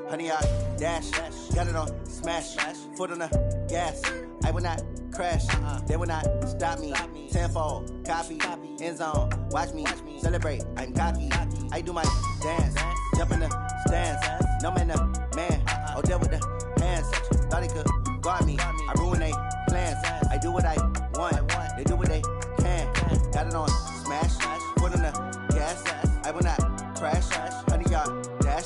honey, I dash, got it on, smash, foot on the gas. I will not crash, they will not stop me. Tenfold, copy, end zone, watch me celebrate. I'm cocky, I do my dance, jump in the stands. No man, man, oh, there with the hands. Thought he could guard me, I ruin they plans. I do what I want, they do what they can. Got it on, smash, foot on the gas. I will not crash, honey, yard dash,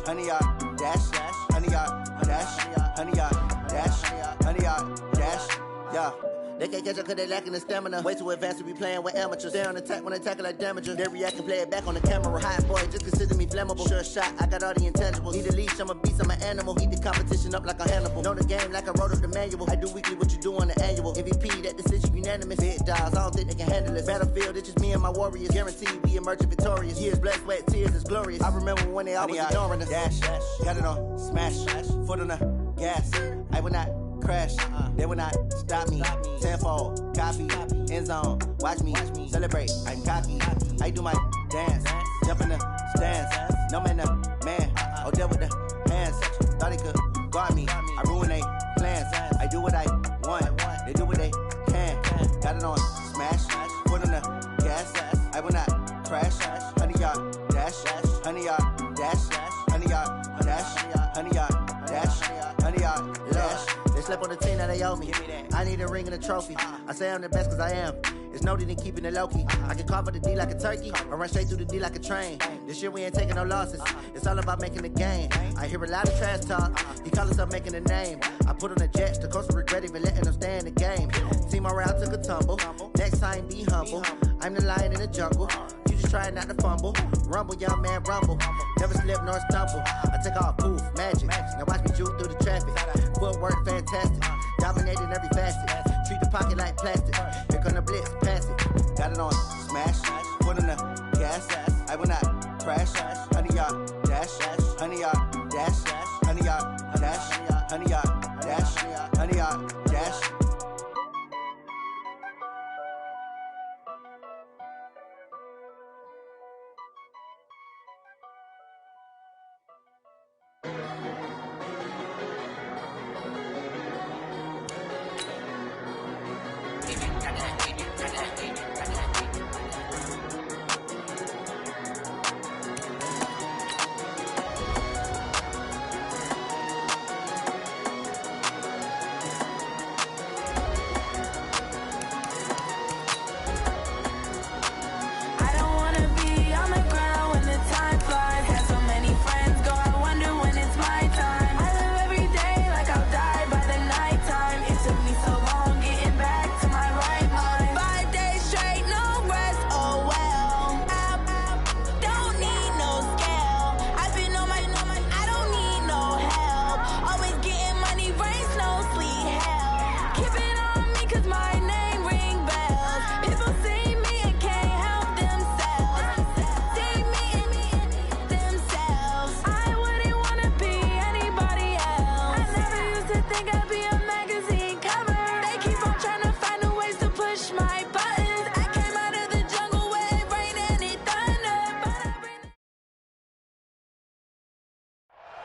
honey, yard dash, honey, yard dash, honey, yard dash, honey, yard dash, yeah. They can't catch up cause they lacking the stamina. Way too advanced to be playing with amateurs. Stay on attack when they tackle like damagers. They react and play it back on the camera. Hot boy, just consider me flammable. Sure shot, I got all the intangibles. Need a leash, I'm a beast, I'm an animal. Eat the competition up like a Hannibal. Know the game like I wrote up the manual. I do weekly what you do on the annual. MVP, that decision unanimous. Big dogs, I don't think they can handle it. Battlefield, it's just me and my warriors. Guaranteed we emerge victorious. Years, blood, sweat, tears, is glorious. I remember when they always ignoring us. Dash, got it on, smash, foot on the gas. I will not crash, they will not stop me. Tenfold, copy, end zone, watch me celebrate. I'm cocky, I do my dance, jump in the stands. No man, man, oh, there with the hands. Thought he could guard me, I ruin they plans. I do what I want, they do what they can. Got it on, smash, foot on the gas. I will not crash, honey, yard dash, honey, yard dash, honey, yard dash, honey, yard dash, honey, yard dash. They slept on the team that they owe me. I need a ring and a trophy. I say I'm the best cause I am. It's no need in keeping it low-key. I can carve up the D like a turkey or run straight through the D like a train. This year we ain't taking no losses. It's all about making the game. I hear a lot of trash talk. He call himself making a name. I put on the Jets. The coach will regret even letting them stay in the game. Team morale took a tumble. Next time be humble. I'm the lion in the jungle. You just try not to fumble. Rumble, young man, rumble. Never slip nor stumble. I take off, poof, magic. Now watch me juke through the traffic. Footwork fantastic. Dominating every facet. Treat the pocket like plastic. Here come the blitz, pass it. Got it on, smash. Foot on the gas. I will not crash. Honey, yard dash. Honey, yard dash. Honey, yard dash. Honey, yard dash. Honey, yard dash.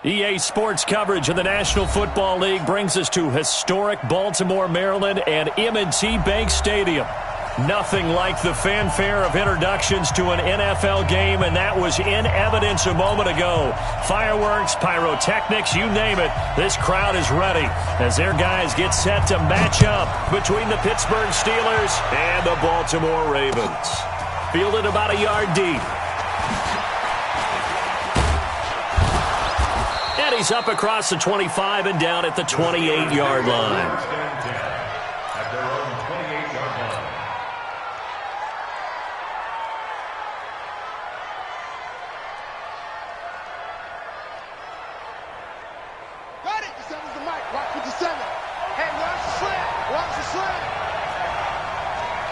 EA Sports coverage of the National Football League brings us to historic Baltimore, Maryland, and M&T Bank Stadium. Nothing like the fanfare of introductions to an NFL game, and that was in evidence a moment ago. Fireworks, pyrotechnics, you name it. This crowd is ready as their guys get set to match up between the Pittsburgh Steelers and the Baltimore Ravens. Fielded about a yard deep. And he's up across the 25 and down at the 28-yard line.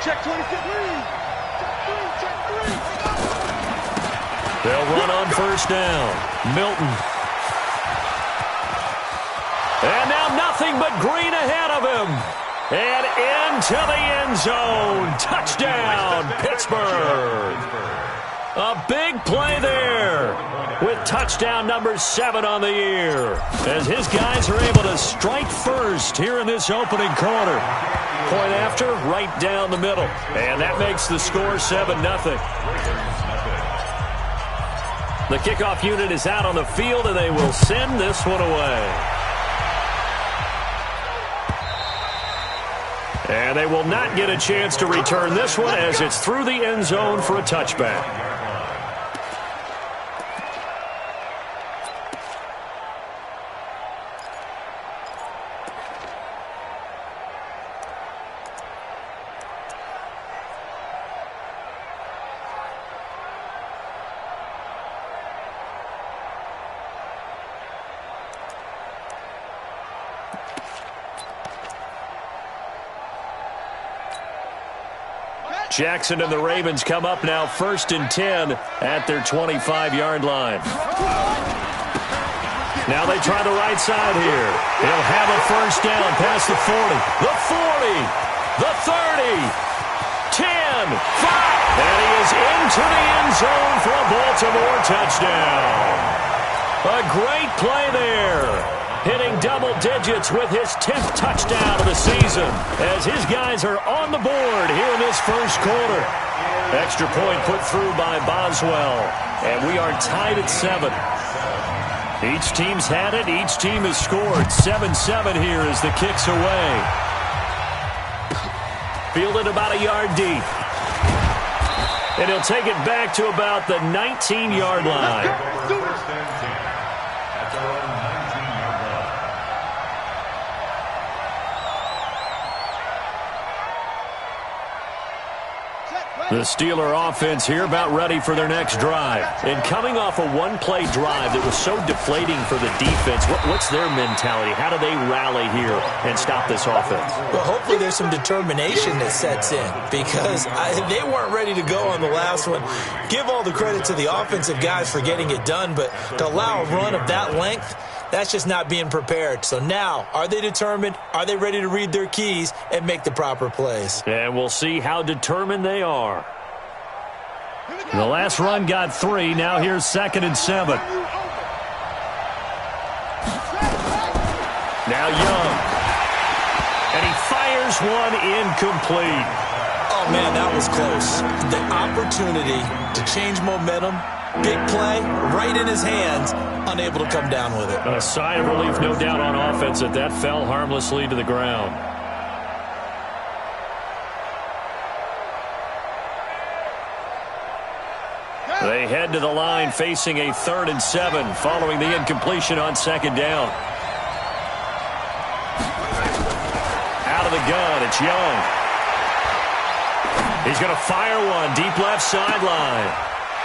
Check 25 lead. Check three. They'll run on first down. Milton. And now nothing but green ahead of him. And into the end zone. Touchdown, Pittsburgh. A big play there. with touchdown number 7 on the year, as his guys are able to strike first here in this opening quarter. Point after, right down the middle. And that makes the score 7-0. The kickoff unit is out on the field, and they will send this one away. And they will not get a chance to return this one as it's through the end zone for a touchback. Jackson and the Ravens come up now 1st and 10 at their 25-yard line. Now they try the right side here. He'll have a first down past the 40. The 40. The 30. 10. 5. And he is into the end zone for a Baltimore touchdown. A great play there. Hitting double digits with his 10th touchdown of the season as his guys are on the board here in this first quarter. Extra point put through by Boswell, and we are tied at 7. Each team's had it. Each team has scored. 7-7 here as the kick's away. Fielded about a yard deep. And he'll take it back to about the 19-yard line. The Steeler offense here about ready for their next drive. And coming off a one-play drive that was so deflating for the defense, what's their mentality? How do they rally here and stop this offense? Well, hopefully there's some determination that sets in because they weren't ready to go on the last one. Give all the credit to the offensive guys for getting it done, but to allow a run of that length, that's just not being prepared. So now, are they determined? Are they ready to read their keys and make the proper plays? And we'll see how determined they are. The last run got 3. Now here's 2nd and 7. Now Young. And he fires one incomplete. Oh, man, that was close. The opportunity to change momentum, big play, right in his hands, unable to come down with it. A sigh of relief, no doubt, on offense that fell harmlessly to the ground. They head to the line facing a 3rd and 7 following the incompletion on 2nd down. Out of the gun, it's Young. He's going to fire one deep left sideline.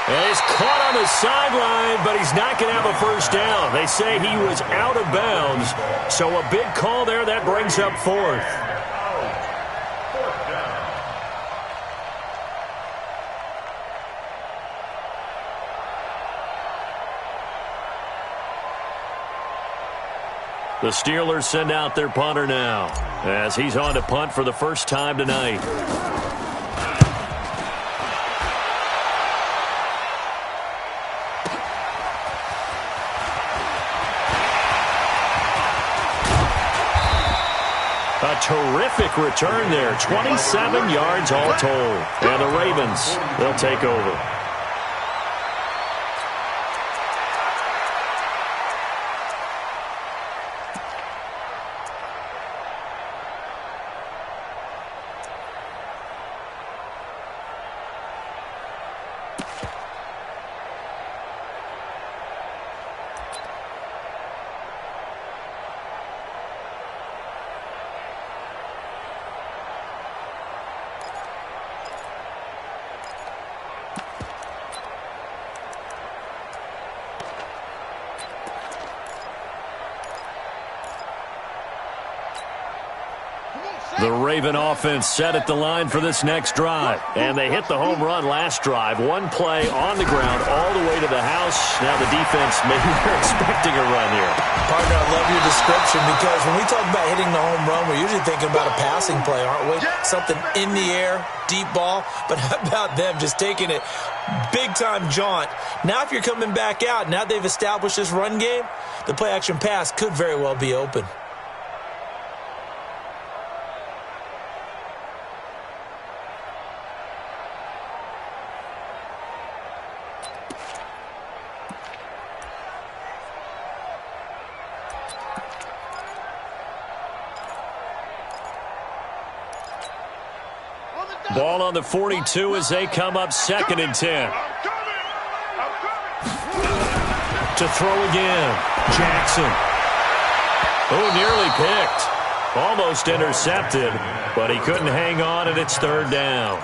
And he's caught on the sideline, but he's not going to have a first down. They say he was out of bounds, so a big call there. That brings up 4th. The Steelers send out their punter now as he's on to punt for the first time tonight. A terrific return there. 27 yards all told. And the Ravens, they'll take over. The Raven offense set at the line for this next drive. And they hit the home run last drive. One play on the ground all the way to the house. Now the defense, maybe they're expecting a run here. Partner, I love your description because when we talk about hitting the home run, we're usually thinking about a passing play, aren't we? Something in the air, deep ball. But how about them just taking it big-time jaunt? Now if you're coming back out, now they've established this run game, the play-action pass could very well be open. Ball on the 42 as they come up 2nd and 10. To throw again. Jackson. Oh, nearly picked. Almost intercepted, but he couldn't hang on, and it's 3rd down.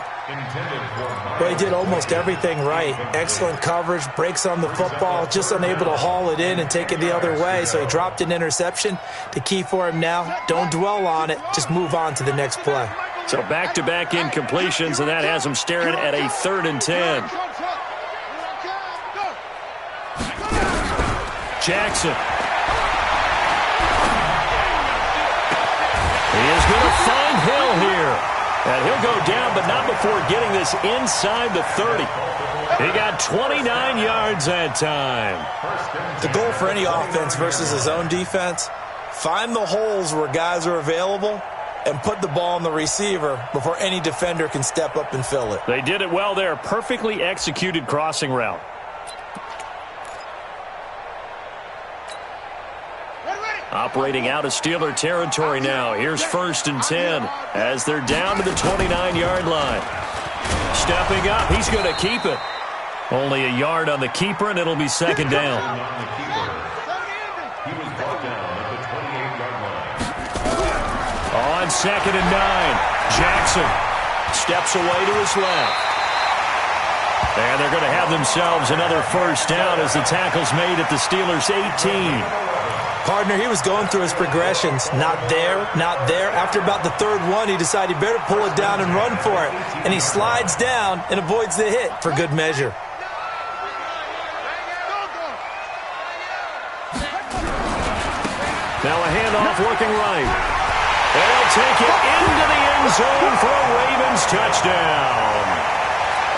Well, he did almost everything right. Excellent coverage, breaks on the football, just unable to haul it in and take it the other way, so he dropped an interception. The key for him now, don't dwell on it, just move on to the next play. So back-to-back incompletions, and that has him staring at a 3rd and 10. Jackson. He is going to find Hill here. And he'll go down, but not before getting this inside the 30. He got 29 yards that time. The goal for any offense versus his own defense, find the holes where guys are available and put the ball on the receiver before any defender can step up and fill it. They did it well there. Perfectly executed crossing route. Operating out of Steeler territory now. Here's 1st and 10 as they're down to the 29-yard line. Stepping up, he's going to keep it. Only a yard on the keeper, and it'll be 2nd down. On 2nd and 9, Jackson steps away to his left. And they're going to have themselves another 1st down as the tackle's made at the Steelers' 18. Partner, he was going through his progressions. Not there, not there. After about the 3rd one, he decided he better pull it down and run for it. And he slides down and avoids the hit for good measure. Now a handoff looking right. They'll take it into the end zone for a Ravens touchdown.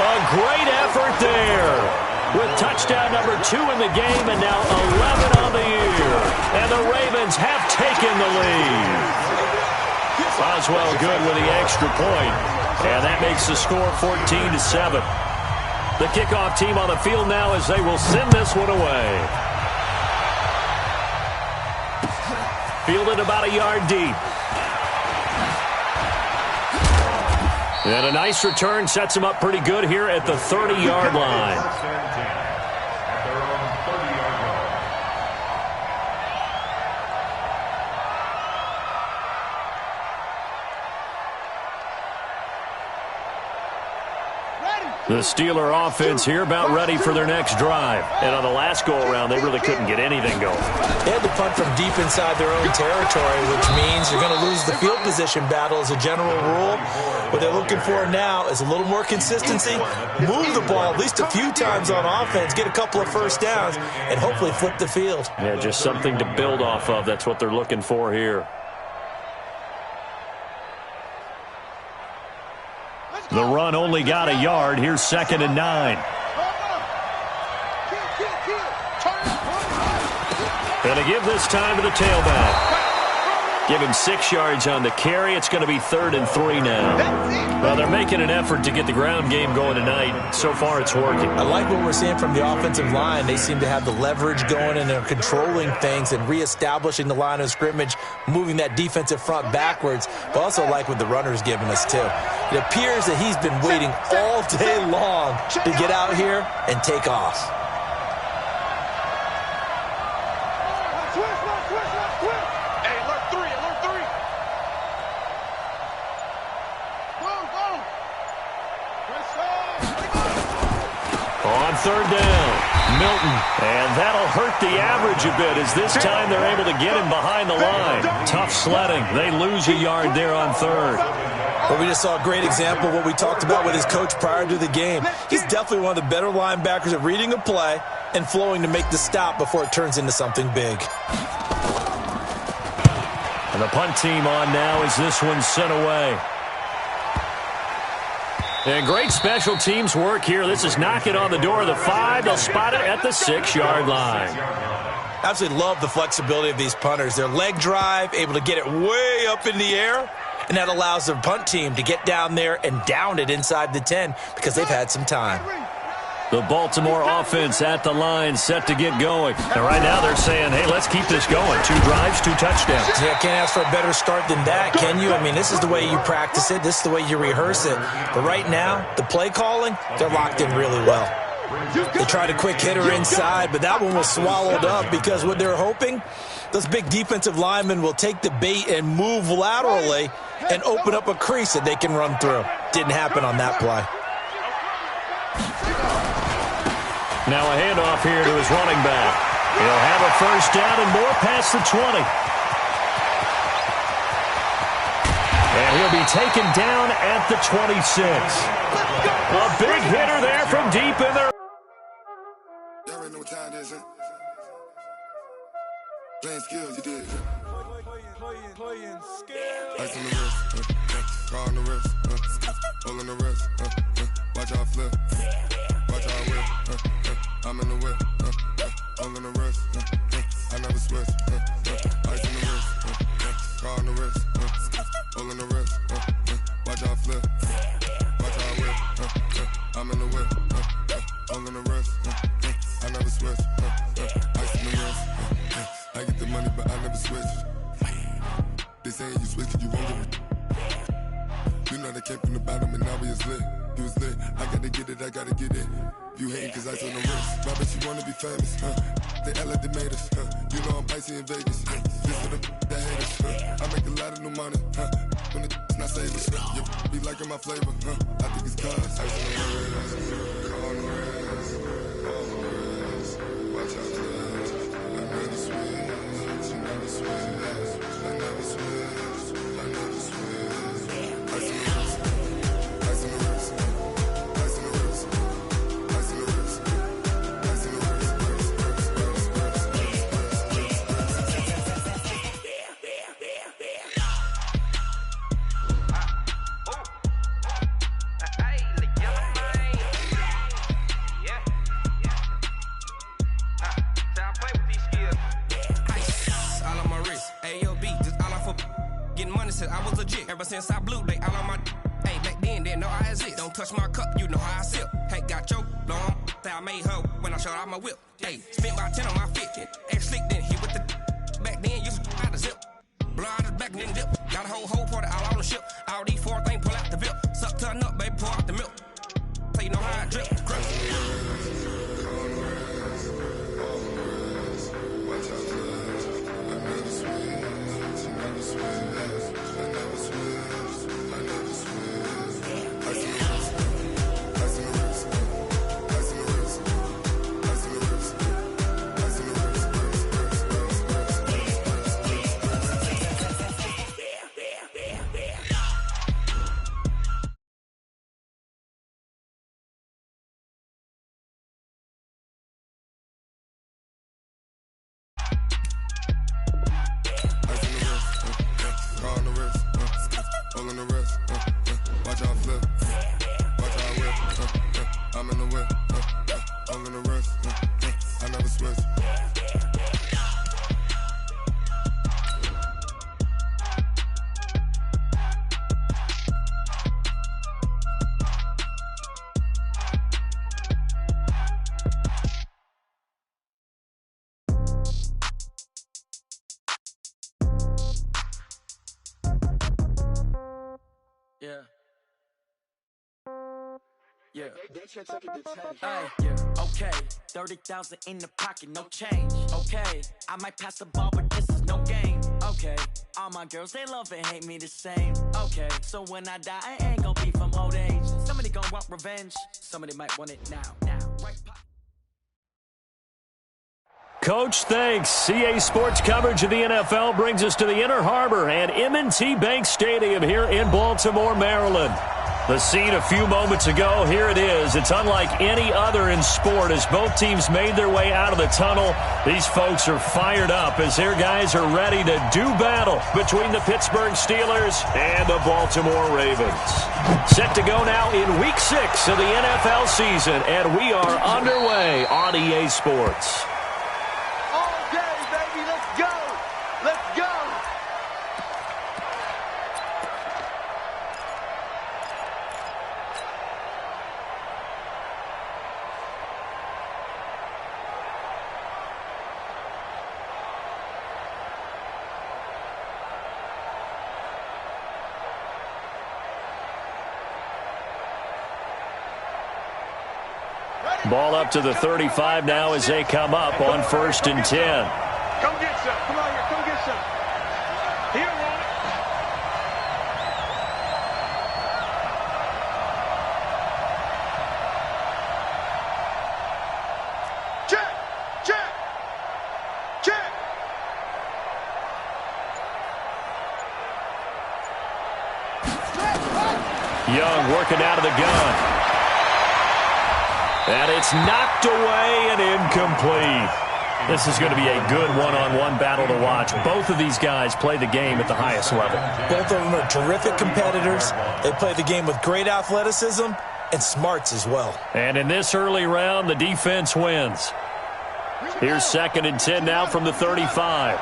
A great effort there. With touchdown number 2 in the game and now 11 on the year. And the Ravens have taken the lead. Boswell good with the extra point. And that makes the score 14-7. The kickoff team on the field now as they will send this one away. Fielded about a yard deep. And a nice return sets him up pretty good here at the 30-yard line. The Steeler offense here about ready for their next drive. And on the last go-around, they really couldn't get anything going. They had to punt from deep inside their own territory, which means you're going to lose the field position battle as a general rule. What they're looking for now is a little more consistency, move the ball at least a few times on offense, get a couple of 1st downs, and hopefully flip the field. Yeah, just something to build off of. That's what they're looking for here. The run only got a yard. Here's 2nd and 9. And to give this time to the tailback. Give him 6 yards on the carry. It's going to be 3rd and 3 now. Well, they're making an effort to get the ground game going tonight. So far, it's working. I like what we're seeing from the offensive line. They seem to have the leverage going, and they're controlling things and reestablishing the line of scrimmage, moving that defensive front backwards. But also like what the runner's giving us, too. It appears that he's been waiting all day long to get out here and take off. On 3rd down. Milton, and that'll hurt the average a bit as this time they're able to get him behind the line. Tough sledding. They lose a yard there on third. Well, we just saw a great example of what we talked about with his coach prior to the game. He's definitely one of the better linebackers at reading a play and flowing to make the stop before it turns into something big. And the punt team on now as this one's sent away. And great special teams work here. This is knocking on the door of the 5. They'll spot it at the 6-yard line. Absolutely love the flexibility of these punters. Their leg drive, able to get it way up in the air, and that allows their punt team to get down there and down it inside the 10 because they've had some time. The Baltimore offense at the line, set to get going. And right now they're saying, hey, let's keep this going. 2 drives, 2 touchdowns. Yeah, can't ask for a better start than that, can you? I mean, this is the way you practice it. This is the way you rehearse it. But right now, the play calling, they're locked in really well. They tried a quick hitter inside, but that one was swallowed up because what they're hoping, those big defensive linemen will take the bait and move laterally and open up a crease that they can run through. Didn't happen on that play. Now a handoff here to his running back. He'll have a first down and more past the 20. And he'll be taken down at the 26. A big hitter there from deep in there. Y'all already know what time it is, huh? Playing skills, you did. Playing skills. Ice on the wrist, car on the wrist, hole in the wrist, watch out flip, watch out whip, I'm in the whip, hole in the wrist, I never switch, ice on the wrist, car on the wrist, hole in the wrist, watch out flip, watch out whip, I'm in the whip, hole in the wrist, I never switch, ice on the wrist, I get the money but I never switch. They saying you switch it, you won't get it. You know they came from the bottom and now we is lit. You was lit, I gotta get it, I gotta get it. You hating cause ice on the wrist. Robert, you wanna be famous, They act like they made us, You know I'm icy in Vegas, This for the haters, I make a lot of new money, When it's not savers, You be liking my flavor, I think it's cause ice on the wrist, car on the wrist, all the wrist. Watch out, cuz I never switch, you never switch. I never switch, I never switch. Ice on the wrist, ice on the wrist, ice on the wrist, ice on the wrist, ice on the wrist, I was legit. Ever since I blew, they all on my. Hey, back then, didn't know I exist. Don't touch my cup, you know how I sip. Hey, got your long. I made her when I showed out my whip. Hey, spent about 10 on my fit. Ex slick, then hit with the. Back then, used to out the zip. Blow out his back, then dip. Got a whole party all on the ship. All these 4 things, pull out the VIP. Suck, turn up, baby, pour out the milk. So you know how I drip. Yeah. Yeah. Okay. 30,000 in the pocket, no change. Okay. I might pass the ball, but this is no game. Okay. All my girls, they love and hate me the same. Okay. So when I die, I ain't gonna be from old age. Somebody gonna want revenge. Somebody might want it now. Right. Coach, thanks. CA Sports coverage of the NFL brings us to the Inner Harbor and M&T Bank Stadium here in Baltimore, Maryland. The scene a few moments ago, here it is. It's unlike any other in sport as both teams made their way out of the tunnel. These folks are fired up as their guys are ready to do battle between the Pittsburgh Steelers and the Baltimore Ravens. Set to go now in Week 6 of the NFL season, and we are underway on EA Sports. All day, baby. Let's go. Let's go. Ball up to the 35 now as they come up on 1st and 10. Come get some. Come on here. Come get some. He don't want it. Check. Check. Check. Young working out of the gun. And it's knocked away and incomplete. This is going to be a good one-on-one battle to watch. Both of these guys play the game at the highest level. Both of them are terrific competitors. They play the game with great athleticism and smarts as well. And in this early round, the defense wins. Here's 2nd and 10 now from the 35.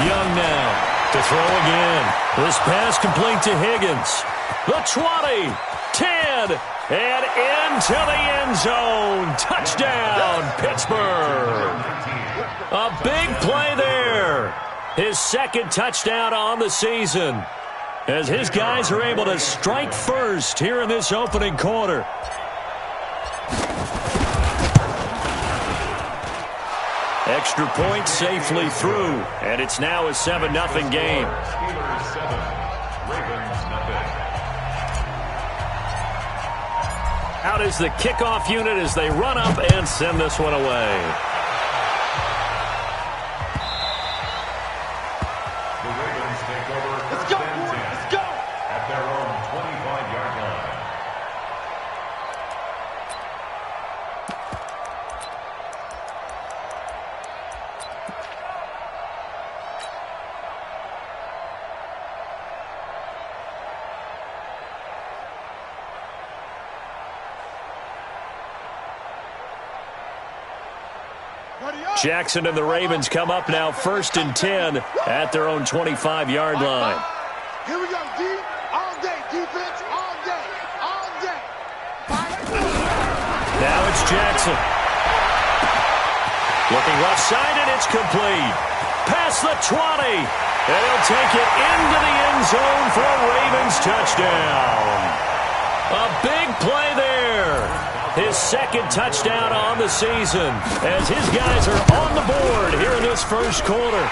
Young now to throw again. This pass complete to Higgins. The 20, 10, and into the end zone. Touchdown, Pittsburgh. A big play there. His 2nd touchdown on the season, as his guys are able to strike first here in this opening quarter. Extra point safely through, and it's now a 7-0 game. Out is the kickoff unit as they run up and send this one away. The Ravens take over. Let's go, let's go! At their own 25-yard line. Jackson and the Ravens come up now 1st and 10 at their own 25-yard line. Here we go, D. All day. Defense all day. All day. Now it's Jackson. Looking left side, and it's complete. Past the 20. And he'll take it into the end zone for a Ravens touchdown. A big play there. His 2nd touchdown on the season as his guys are on the board here in this first quarter.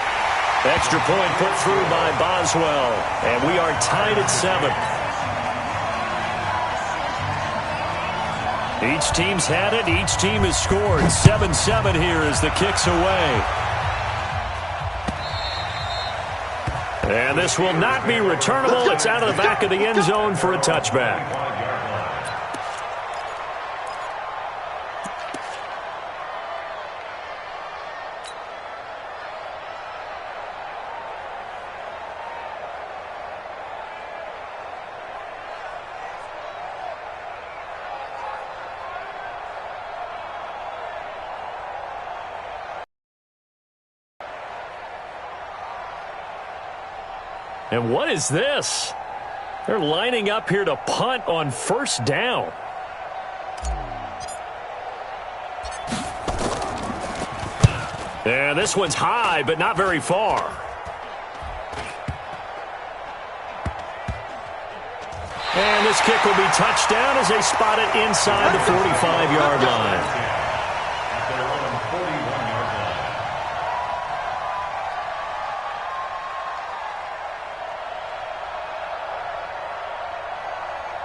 Extra point put through by Boswell, and we are tied at 7. Each team's had it. Each team has scored. 7-7 here as the kick's away. And this will not be returnable. It's out of the back of the end zone for a touchback. And what is this? They're lining up here to punt on 1st down. And this one's high, but not very far. And this kick will be touchdown as they spot it inside the 45-yard line.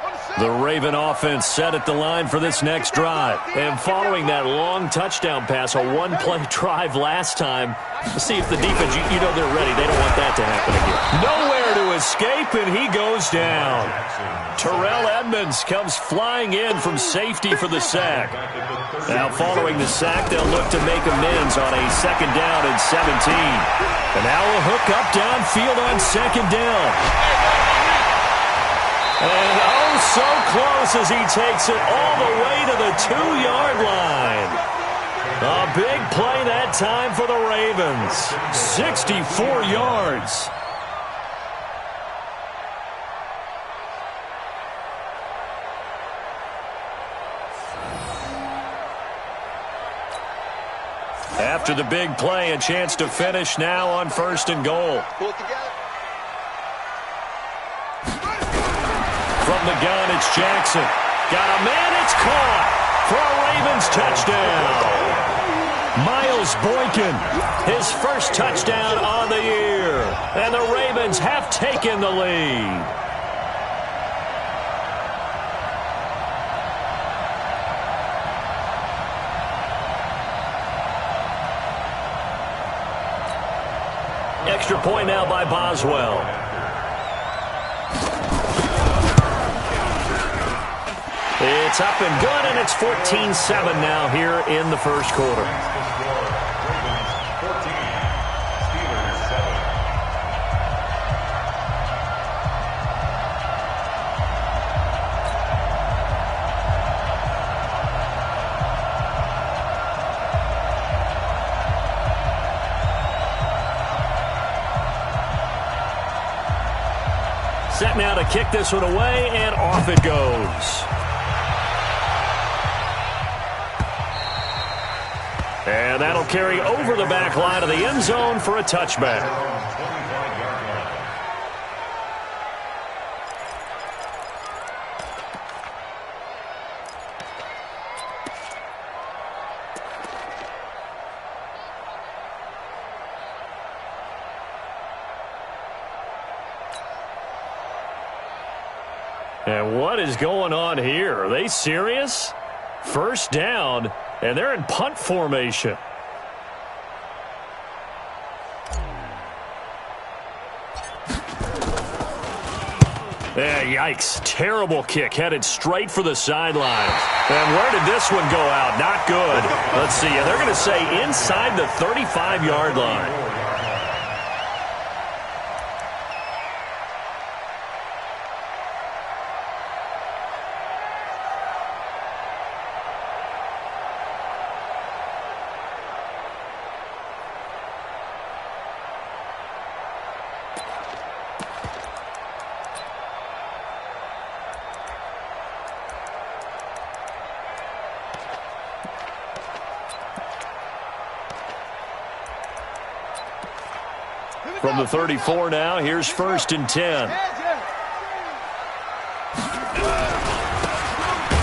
On the The Raven offense set at the line for this next drive. And following that long touchdown pass, a one-play drive last time, let's see if the defense, you know they're ready. They don't want that to happen again. Nowhere to escape, and he goes down. Terrell Edmonds comes flying in from safety for the sack. Now following the sack, they'll look to make amends on a 2nd down and 17. And now a hook up downfield on 2nd down. And oh, so close as he takes it all the way to the 2-yard line. A big play that time for the Ravens. 64 yards. After the big play, a chance to finish now on 1st and goal. Pull it together. From the gun, it's Jackson. Got a man, it's caught for a Ravens touchdown. Miles Boykin, his first touchdown on the year. And the Ravens have taken the lead. Extra point now by Boswell. It's up and good, and it's 14-7 now here in the first quarter. Set now to kick this one away, and off it goes. And that'll carry over the back line of the end zone for a touchback. And what is going on here? Are they serious? 1st down, and they're in punt formation. Yeah, yikes. Terrible kick headed straight for the sideline. And where did this one go out? Not good. Let's see. They're going to say inside the 35-yard line. From the 34 now, here's 1st and 10.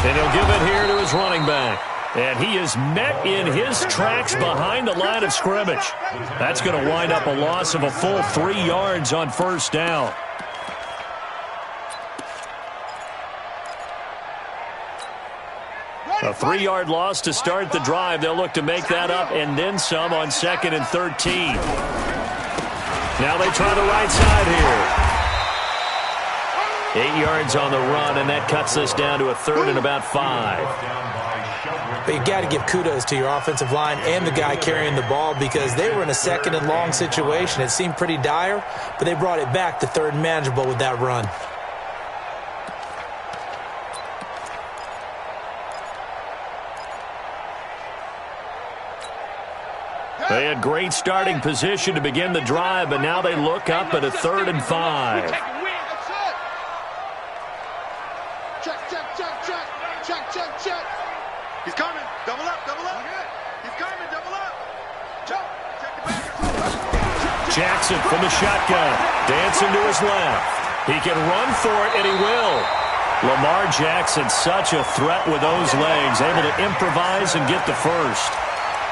And he'll give it here to his running back. And he is met in his tracks behind the line of scrimmage. That's going to wind up a loss of a full 3 yards on 1st down. A 3-yard loss to start the drive. They'll look to make that up and then some on 2nd and 13. Now they try the right side here. 8 yards on the run, and that cuts this down to a 3rd and about 5. But you got to give kudos to your offensive line and the guy carrying the ball because they were in a 2nd and long situation. It seemed pretty dire, but they brought it back to 3rd and manageable with that run. They had great starting position to begin the drive, but now they look up at a 3rd and 5. Check, check, check, check, check, check, check. He's coming. Double up, double up. He's coming, double up. Check the back. Jackson from the shotgun. Dancing to his left. He can run for it, and he will. Lamar Jackson, such a threat with those legs, able to improvise and get the first.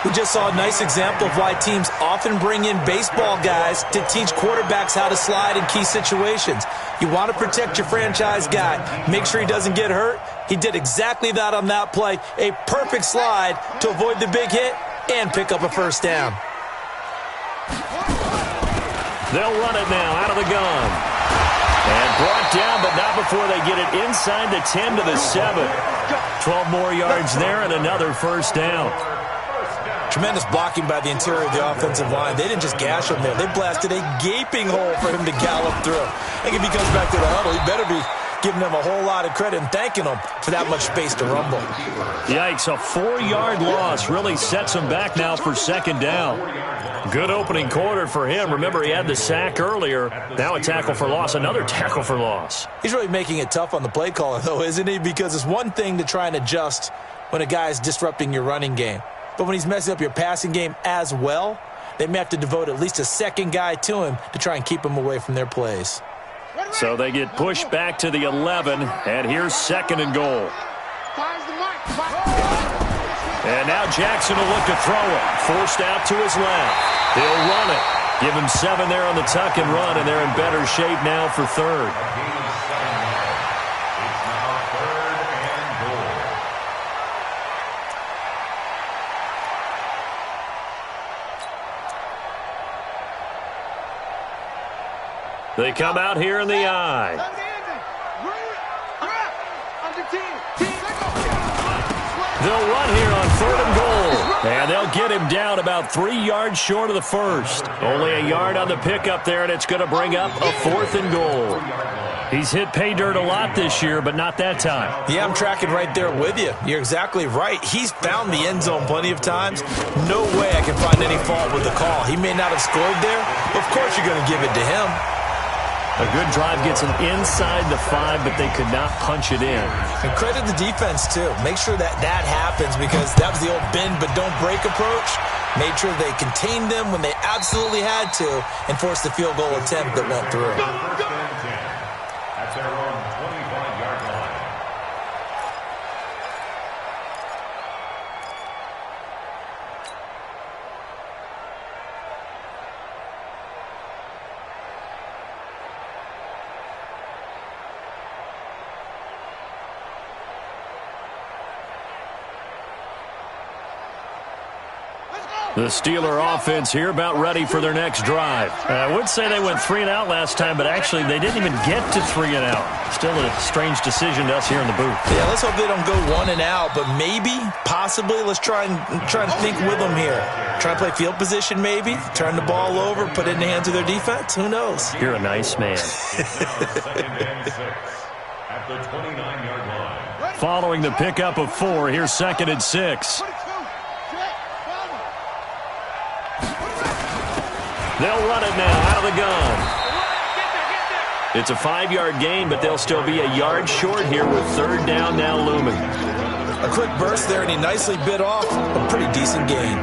We just saw a nice example of why teams often bring in baseball guys to teach quarterbacks how to slide in key situations. You want to protect your franchise guy. Make sure he doesn't get hurt. He did exactly that on that play. A perfect slide to avoid the big hit and pick up a first down. They'll run it now out of the gun. And brought down, but not before they get it inside the 10 to the 7. 12 more yards there and another first down. Tremendous blocking by the interior of the offensive line. They didn't just gash him there. They blasted a gaping hole for him to gallop through. I think if he comes back to the huddle, he better be giving them a whole lot of credit and thanking them for that much space to rumble. Yikes, a 4-yard loss really sets him back now for second down. Good opening quarter for him. Remember, he had the sack earlier. Now a tackle for loss, another tackle for loss. He's really making it tough on the play caller, though, isn't he? Because it's one thing to try and adjust when a guy is disrupting your running game. But when he's messing up your passing game as well, they may have to devote at least a second guy to him to try and keep him away from their plays. So they get pushed back to the 11, and here's second and goal. And now Jackson will look to throw it. Forced out to his left. He'll run it. Give him 7 there on the tuck and run, and they're in better shape now for third. They come out here in the eye. They'll run here on third and goal. And they'll get him down about 3 yards short of the first. Only a yard on the pickup there, and it's going to bring up a 4th and goal. He's hit pay dirt a lot this year, but not that time. Yeah, I'm tracking right there with you. You're exactly right. He's found the end zone plenty of times. No way I can find any fault with the call. He may not have scored there. Of course you're going to give it to him. A good drive gets him inside the 5, but they could not punch it in. And credit the defense, too. Make sure that happens, because that was the old bend but don't break approach. Made sure they contained them when they absolutely had to and forced the field goal attempt that went through. At their own 25-yard line. The Steeler offense here about ready for their next drive. I would say they went 3 and out last time, but actually they didn't even get to 3 and out. Still a strange decision to us here in the booth. Yeah, let's hope they don't go 1 and out, but maybe, possibly, let's try and think with them here. Try and play field position maybe, turn the ball over, put it in the hands of their defense. Who knows? You're a nice man. At the 29-yard line. Following the pickup of 4, here's 2nd and 6. They'll run it now out of the gun. It's a 5-yard gain, but they'll still be a yard short here with third down now looming. A quick burst there, and he nicely bit off a pretty decent gain.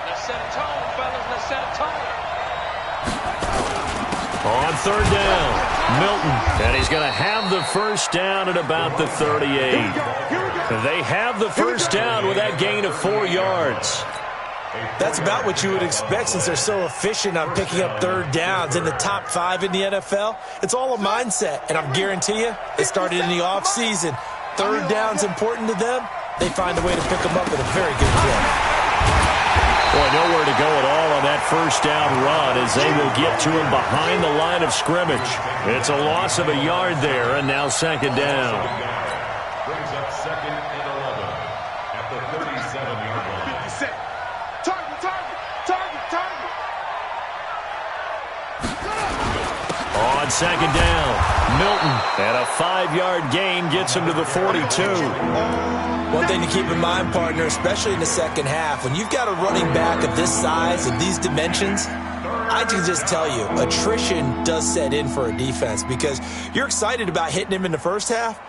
Let's set a tone, fellas. Let's set a tone. On third down, Milton. And he's going to have the first down at about the 38. They have the first down with that gain of 4 yards. That's about what you would expect since they're so efficient on picking up third downs in the top 5 in the NFL. It's all a mindset, and I guarantee you, it started in the offseason. Third down's important to them. They find a way to pick them up at a very good clip. Boy, nowhere to go at all on that first down run as they will get to him behind the line of scrimmage. It's a loss of a yard there, and now second down. Brings up 2nd and 11 at the 37-yard line. On second down, Milton, and a 5-yard gain gets him to the 42. One thing to keep in mind, partner, especially in the second half, when you've got a running back of this size, of these dimensions, I can just tell you, attrition does set in for a defense because you're excited about hitting him in the first half,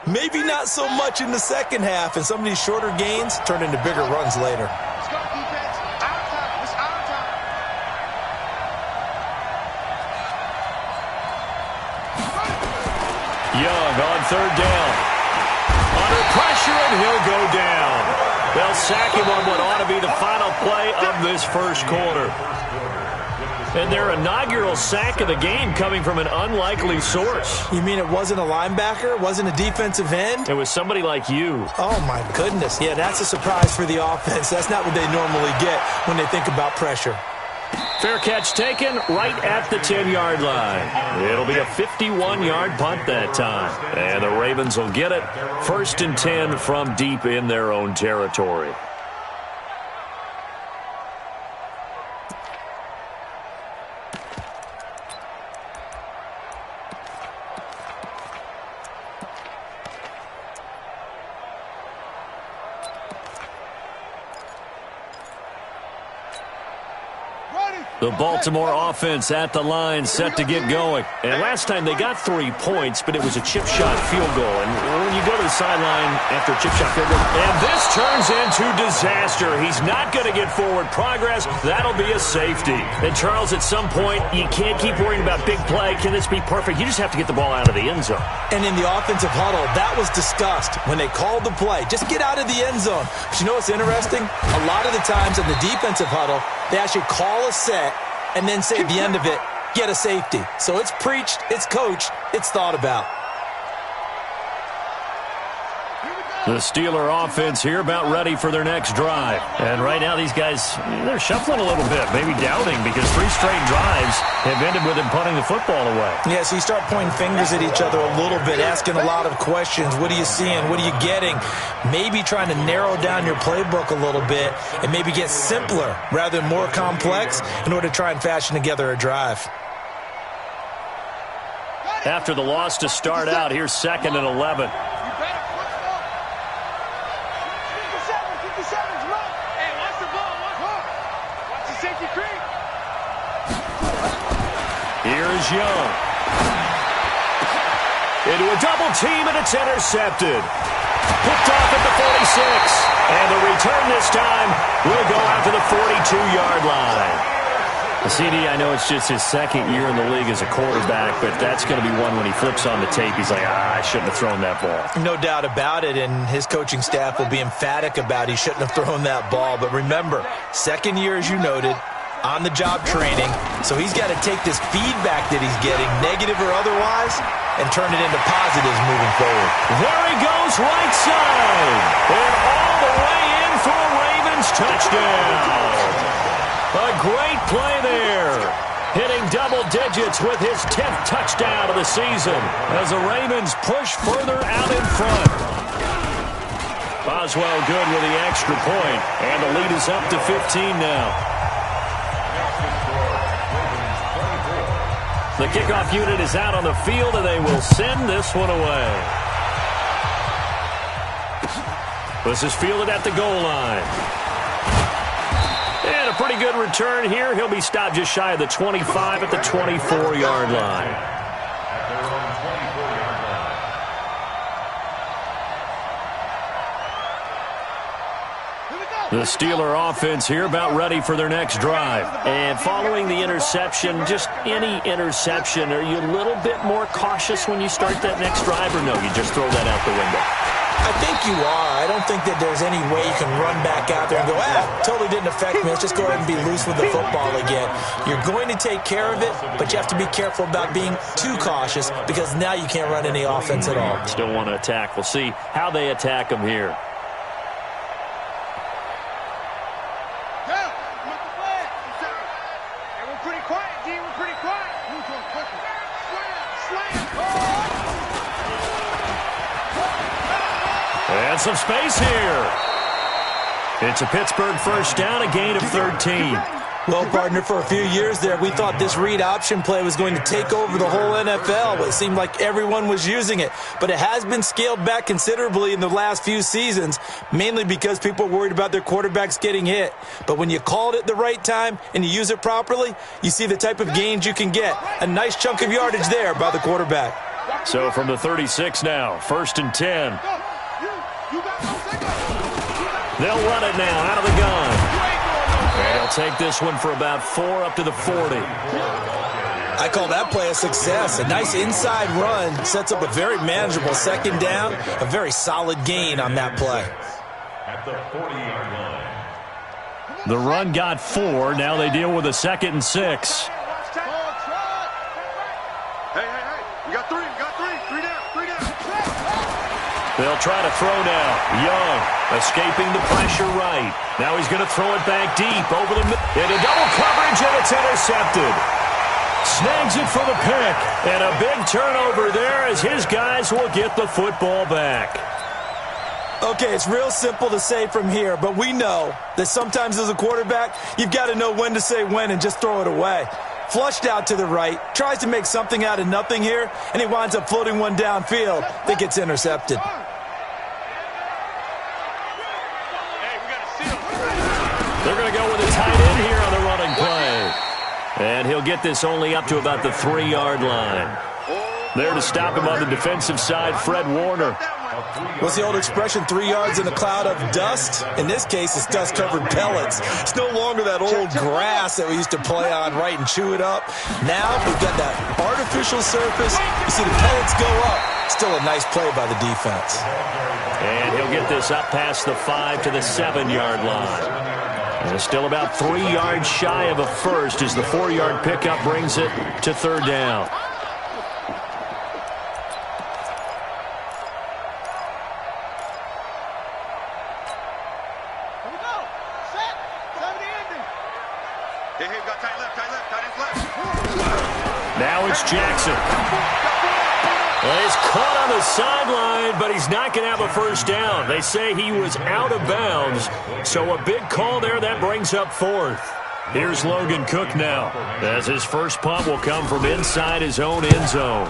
maybe not so much in the second half, and some of these shorter gains turn into bigger runs later. Let's go, defense. Our time. It's our time. Young on third down. Under pressure, and he'll go down. They'll sack him on what ought to be the final play of this first quarter. And their inaugural sack of the game coming from an unlikely source. You mean it wasn't a linebacker? It wasn't a defensive end? It was somebody like you. Oh, my goodness. Yeah, that's a surprise for the offense. That's not what they normally get when they think about pressure. Fair catch taken right at the 10-yard line. It'll be a 51-yard punt that time. And the Ravens will get it. 1st and 10 from deep in their own territory. The Baltimore offense at the line, set to get going. And last time they got 3 points, but it was a chip shot field goal. And when you go to the sideline after a chip shot field goal, and this turns into disaster. He's not going to get forward progress. That'll be a safety. And Charles, at some point, you can't keep worrying about big play. Can this be perfect? You just have to get the ball out of the end zone. And in the offensive huddle, that was discussed when they called the play. Just get out of the end zone. But you know what's interesting? A lot of the times in the defensive huddle, they actually call a set and then say at the end of it, get a safety. So it's preached, it's coached, it's thought about. The Steeler offense here about ready for their next drive. And right now these guys, they're shuffling a little bit, maybe doubting, because 3 straight drives have ended with them punting the football away. Yeah, so you start pointing fingers at each other a little bit, asking a lot of questions. What are you seeing? What are you getting? Maybe trying to narrow down your playbook a little bit and maybe get simpler rather than more complex in order to try and fashion together a drive. After the loss to start out, here's 2nd and 11. Here's Young. Into a double team, and it's intercepted. Picked off at the 46. And the return this time will go out to the 42-yard line. The CD, I know it's just his 2nd year in the league as a quarterback, but that's going to be one when he flips on the tape, he's like, I shouldn't have thrown that ball. No doubt about it, and his coaching staff will be emphatic about he shouldn't have thrown that ball. But remember, 2nd year, as you noted, on-the-job training, so he's got to take this feedback that he's getting, negative or otherwise, and turn it into positives moving forward. There he goes, right side, and all the way in for a Ravens touchdown. A great play there, hitting double digits with his 10th touchdown of the season as the Ravens push further out in front. Boswell good with the extra point, and the lead is up to 15 now. The kickoff unit is out on the field, and they will send this one away. This is fielded at the goal line. And a pretty good return here. He'll be stopped just shy of the 25 at the 24-yard line. The Steeler offense here about ready for their next drive. And following the interception, just any interception, are you a little bit more cautious when you start that next drive, or no, you just throw that out the window? I think you are. I don't think that there's any way you can run back out there and go, totally didn't affect me. Let's just go ahead and be loose with the football again. You're going to take care of it, but you have to be careful about being too cautious because now you can't run any offense at all. Still want to attack. We'll see how they attack them here. And some space here. It's a Pittsburgh first down, a gain of 13. Well, partner, for a few years there, we thought this read option play was going to take over the whole NFL. It seemed like everyone was using it. But it has been scaled back considerably in the last few seasons, mainly because people are worried about their quarterbacks getting hit. But when you call it at the right time and you use it properly, you see the type of gains you can get. A nice chunk of yardage there by the quarterback. So from the 36 now, 1st and 10. They'll run it now out of the gun. And they'll take this one for about 4 up to the 40. I call that play a success. A nice inside run sets up a very manageable second down, a very solid gain on that play. At the 40-yard line. The run got 4. Now they deal with a 2nd and 6. Hey, we got 3, three down. They'll try to throw now. Young escaping the pressure right. Now he's going to throw it back deep over the middle. Into double coverage, and it's intercepted. Snags it for the pick. And a big turnover there as his guys will get the football back. Okay, it's real simple to say from here, but we know that sometimes as a quarterback, you've got to know when to say when and just throw it away. Flushed out to the right, tries to make something out of nothing here, and he winds up floating one downfield that gets intercepted. They're going to go with a tight end here on the running play. And he'll get this only up to about the 3-yard line. There to stop him on the defensive side, Fred Warner. What's the old expression, 3 yards in a cloud of dust? In this case, it's dust-covered pellets. It's no longer that old grass that we used to play on, right, and chew it up. Now we've got that artificial surface. You see the pellets go up. Still a nice play by the defense. And he'll get this up past the 5 to the 7-yard line. And still about 3 yards shy of a first as the 4-yard pickup brings it to 3rd down. Now it's Jackson. Well, he's caught on the sideline, but he's not going to have a first down. They say he was out of bounds, so a big call there. That brings up 4th. Here's Logan Cook now, as his first punt will come from inside his own end zone.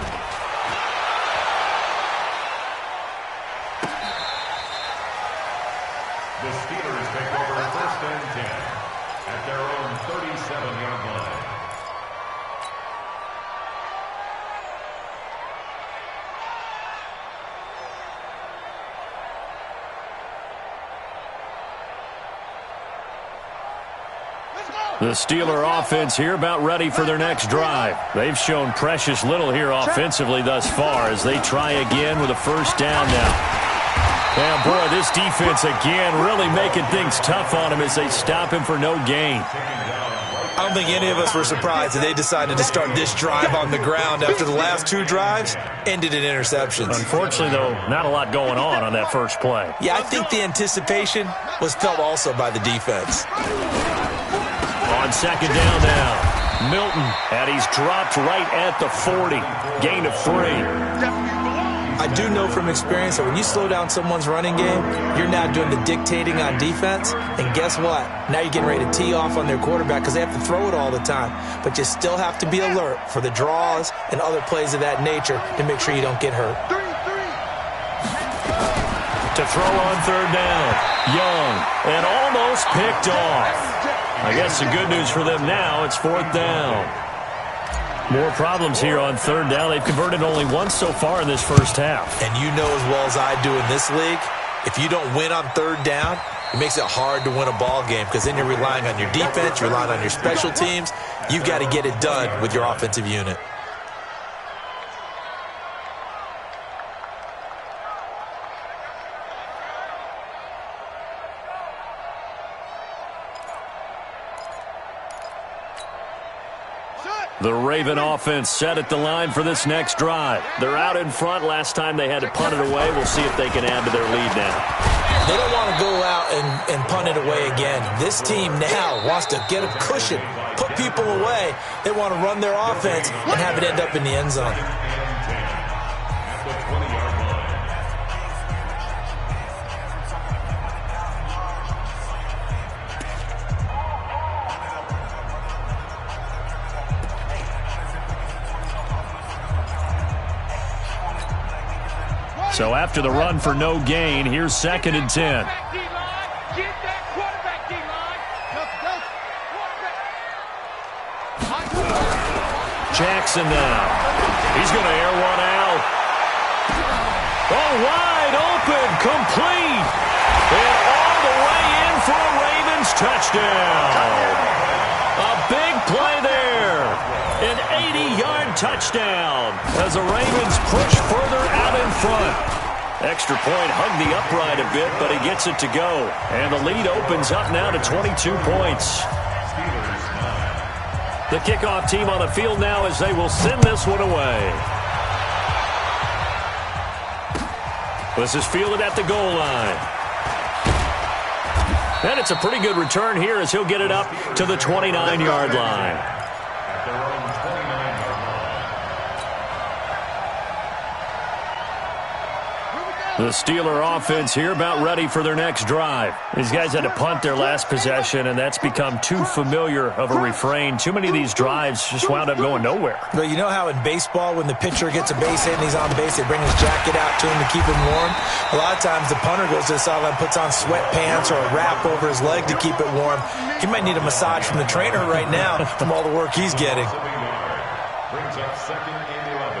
The Steelers take over 1st and 10 at their own 37-yard line. The Steeler offense here about ready for their next drive. They've shown precious little here offensively thus far as they try again with a first down now. And boy, this defense again really making things tough on him as they stop him for no gain. I don't think any of us were surprised that they decided to start this drive on the ground after the last 2 drives ended in interceptions. Unfortunately, though, not a lot going on that first play. Yeah, I think the anticipation was felt also by the defense. On 2nd down now, Milton, and he's dropped right at the 40. Gain of 3. I do know from experience that when you slow down someone's running game, you're now doing the dictating on defense. And guess what? Now you're getting ready to tee off on their quarterback because they have to throw it all the time. But you still have to be alert for the draws and other plays of that nature to make sure you don't get hurt. To throw on 3rd down, Young, and almost picked off. I guess the good news for them now, it's 4th down. More problems here on 3rd down. They've converted only once so far in this first half. And you know as well as I do in this league, if you don't win on 3rd down, it makes it hard to win a ball game because then you're relying on your defense, you're relying on your special teams. You've got to get it done with your offensive unit. The Raven offense set at the line for this next drive. They're out in front. Last time they had to punt it away. We'll see if they can add to their lead now. They don't want to go out and punt it away again. This team now wants to get a cushion, put people away. They want to run their offense and have it end up in the end zone. So after the run for no gain, here's 2nd and 10. Jackson now. He's going to air one out. Oh, wide open, complete. And all the way in for a Ravens touchdown. A big play there. An 80-yard touchdown as the Ravens push further out in front. Extra point hugged the upright a bit, but he gets it to go. And the lead opens up now to 22 points. The kickoff team on the field now as they will send this one away. This is fielded at the goal line. And it's a pretty good return here as he'll get it up to the 29-yard line. The Steeler offense here about ready for their next drive. These guys had to punt their last possession, and that's become too familiar of a refrain. Too many of these drives just wound up going nowhere. Well, you know how in baseball when the pitcher gets a base hit and he's on base, they bring his jacket out to him to keep him warm? A lot of times the punter goes to the sideline, puts on sweatpants or a wrap over his leg to keep it warm. He might need a massage from the trainer right now from all the work he's getting. Brings up 2nd and 11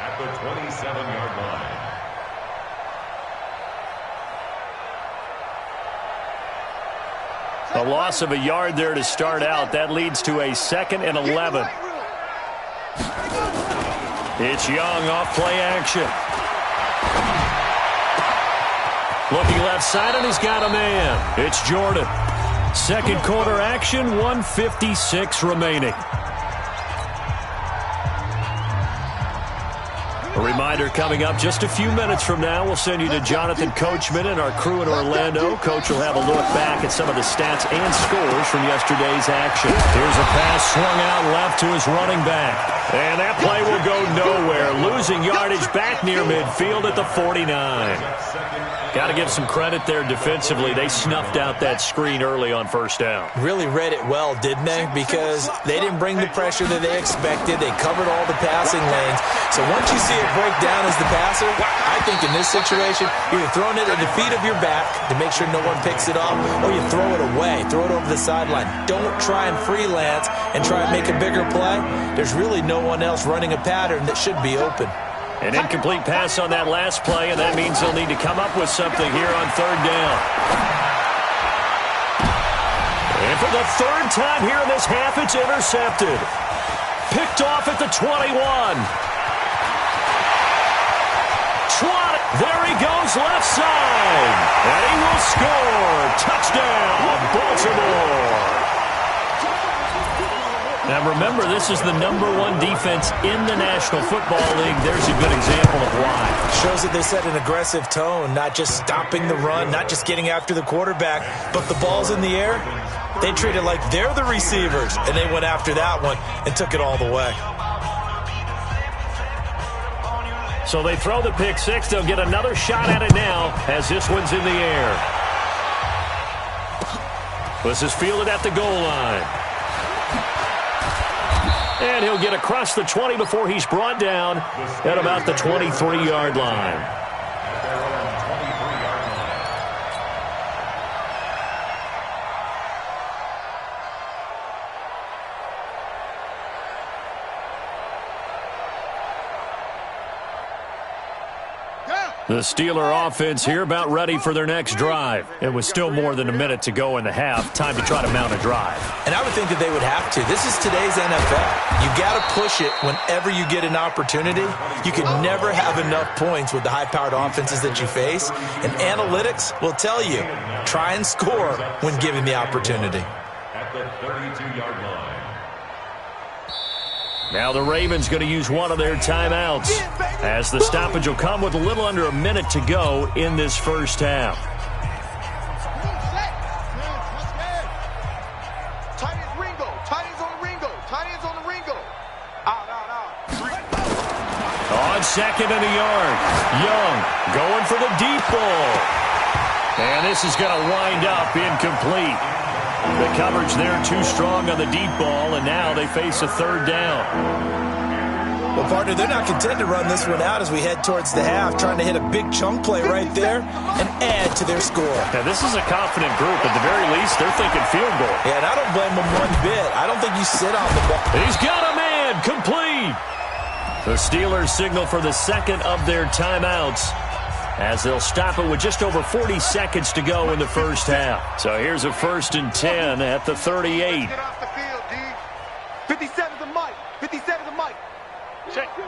at the 27-yard line. A loss of a yard there to start out. That leads to a 2nd and 11. It's Young off play action. Looking left side, and he's got a man. It's Jordan. Second quarter action, 1:56 remaining. A reminder coming up just a few minutes from now. We'll send you to Jonathan Coachman and our crew in Orlando. Coach will have a look back at some of the stats and scores from yesterday's action. Here's a pass swung out left to his running back. And that play will go nowhere. Losing yardage back near midfield at the 49. Got to give some credit there defensively. They snuffed out that screen early on first down. Really read it well, didn't they? Because they didn't bring the pressure that they expected. They covered all the passing lanes. So once you see it break down as the passer, I think in this situation, you're throwing it at the feet of your back to make sure no one picks it off, or you throw it away, throw it over the sideline. Don't try and freelance and try and make a bigger play. There's really no one else running a pattern that should be open. An incomplete pass on that last play, and that means they'll need to come up with something here on third down. And for the third time here in this half, it's intercepted. Picked off at the 21. There he goes left side. And he will score. Touchdown, Baltimore. Now remember, this is the #1 defense in the National Football League. There's a good example of why. Shows that they set an aggressive tone, not just stopping the run, not just getting after the quarterback, but the ball's in the air. They treat it like they're the receivers, and they went after that one and took it all the way. So they throw the pick six. They'll get another shot at it now as this one's in the air. This is fielded at the goal line. And he'll get across the 20 before he's brought down at about the 23-yard line. The Steeler offense here about ready for their next drive. It was still more than a minute to go in the half. Time to try to mount a drive. And I would think that they would have to. This is today's NFL. You got to push it whenever you get an opportunity. You could never have enough points with the high-powered offenses that you face. And analytics will tell you, try and score when given the opportunity. At the 32-yard line. Now the Ravens going to use one of their timeouts as the stoppage will come with a little under a minute to go in this first half. Tight ends Ringo. Tight ends on the Ringo. Tight ends on the Ringo. Out. On second and a yard. Young going for the deep ball. And this is going to wind up incomplete. The coverage there too strong on the deep ball, and now they face a third down. Well, partner, they're not content to run this one out as we head towards the half, trying to hit a big chunk play right there and add to their score. Now, this is a confident group. At the very least, they're thinking field goal. Yeah, and I don't blame them one bit. I don't think you sit on the ball. He's got a man, complete. The Steelers signal for the second of their timeouts, as they'll stop it with just over 40 seconds to go in the first half. So here's a 1st and 10 at the 38. Get off the field, D. 57's a Mike. 57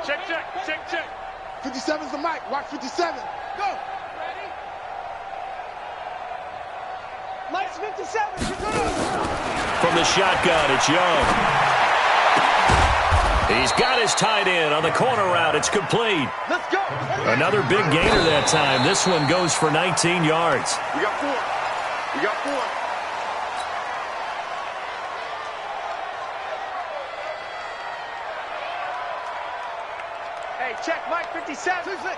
Check, check, check, check. 57's the mic. Watch 57. Go. Ready? Mike's 57. From the shotgun, it's Young. He's got his tight end on the corner route. It's complete. Let's go. Another big gainer that time. This one goes for 19 yards. We got 4. We got 4. Hey, check Mike 57. 57.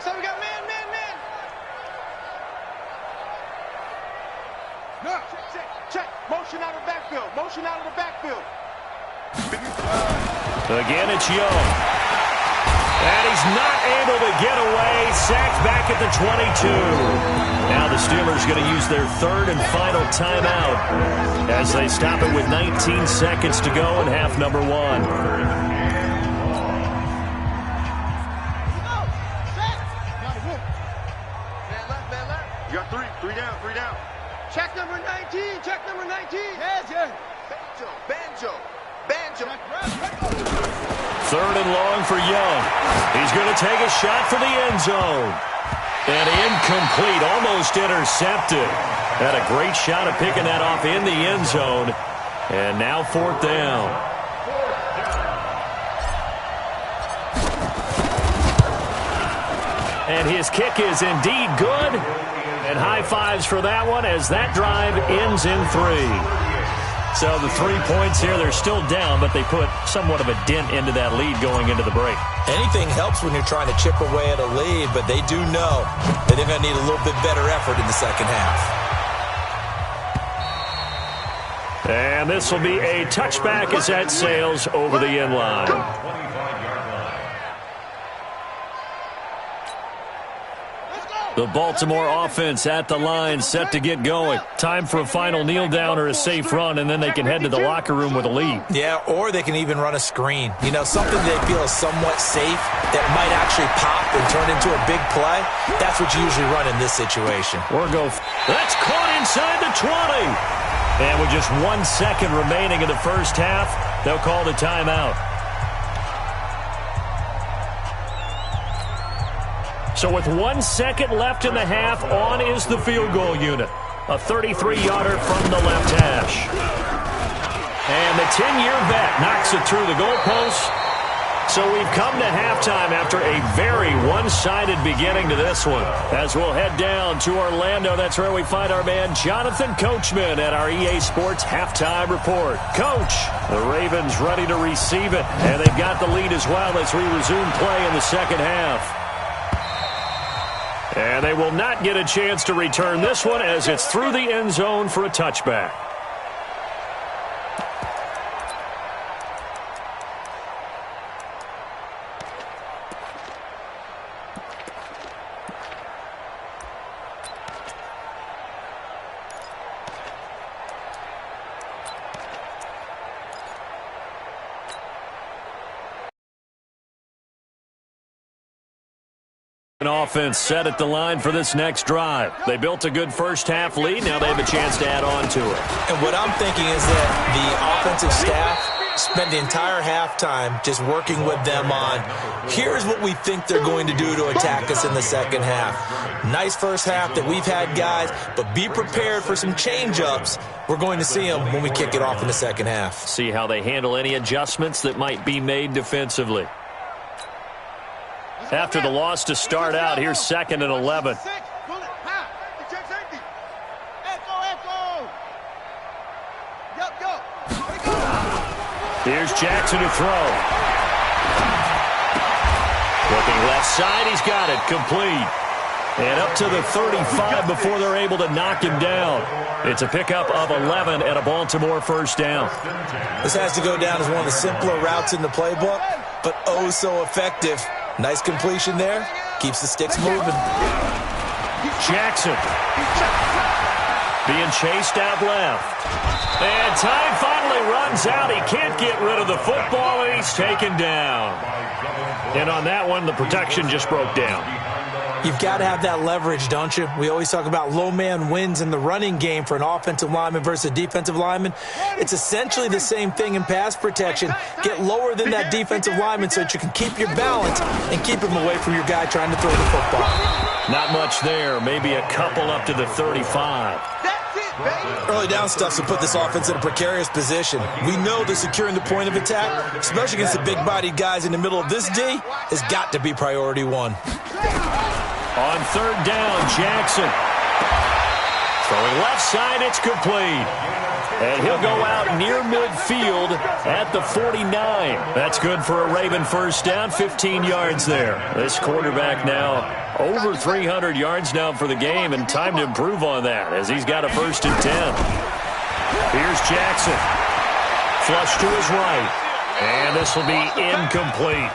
So we got man. No. Check. Motion out of the backfield. Motion out of the backfield. Again, it's Young. And he's not able to get away. Sacked back at the 22. Now the Steelers going to use their third and final timeout as they stop it with 19 seconds to go in half number 1. You got 3. 3 down. 3 down. Check number 19. Check number 19. Yeah. Banjo. Third and long for Young. He's going to take a shot for the end zone. And incomplete, almost intercepted. Had a great shot of picking that off in the end zone. And now 4th down. And his kick is indeed good. And high fives for that one as that drive ends in 3. So the 3 points here, they're still down, but they put somewhat of a dent into that lead going into the break. Anything helps when you're trying to chip away at a lead, but they do know that they're going to need a little bit better effort in the second half. And this will be a touchback as that sails over the end line. The Baltimore offense at the line, set to get going. Time for a final kneel down or a safe run, and then they can head to the locker room with a lead. Yeah, or they can even run a screen. You know, something they feel is somewhat safe that might actually pop and turn into a big play. That's what you usually run in this situation. That's caught inside the 20. And with just 1 second remaining in the first half, they'll call the timeout. So with 1 second left in the half, on is the field goal unit. A 33-yarder from the left hash. And the 10-year vet knocks it through the goalpost. So we've come to halftime after a very one-sided beginning to this one. As we'll head down to Orlando, that's where we find our man Jonathan Coachman at our EA Sports Halftime Report. Coach, the Ravens ready to receive it, and they've got the lead as well as we resume play in the second half. And they will not get a chance to return this one as it's through the end zone for a touchback. An offense set at the line for this next drive. They built a good first half lead. Now they have a chance to add on to it. And what I'm thinking is that the offensive staff spent the entire halftime just working with them on, here's what we think they're going to do to attack us in the second half. Nice first half that we've had, guys, but be prepared for some change-ups. We're going to see them when we kick it off in the second half. See how they handle any adjustments that might be made defensively. After the loss to start out, here's 2nd and 11. Here's Jackson to throw. Looking left side, he's got it, complete. And up to the 35 before they're able to knock him down. It's a pickup of 11 and a Baltimore first down. This has to go down as one of the simpler routes in the playbook, but oh so effective. Nice completion there. Keeps the sticks moving. Jackson being chased out left. And time finally runs out. He can't get rid of the football, and he's taken down. And on that one, the protection just broke down. You've got to have that leverage, don't you? We always talk about low man wins in the running game for an offensive lineman versus a defensive lineman. It's essentially the same thing in pass protection. Get lower than that defensive lineman so that you can keep your balance and keep him away from your guy trying to throw the football. Not much there. Maybe a couple up to the 35. Early down stuff to put this offense in a precarious position. We know that securing the point of attack, especially against the big-bodied guys in the middle of this D, has got to be priority one. On third down, Jackson. Throwing left side, it's complete. And he'll go out near midfield at the 49. That's good for a Raven first down, 15 yards there. This quarterback now over 300 yards now for the game, and time to improve on that as he's got a 1st and 10. Here's Jackson. Flush to his right. And this will be incomplete.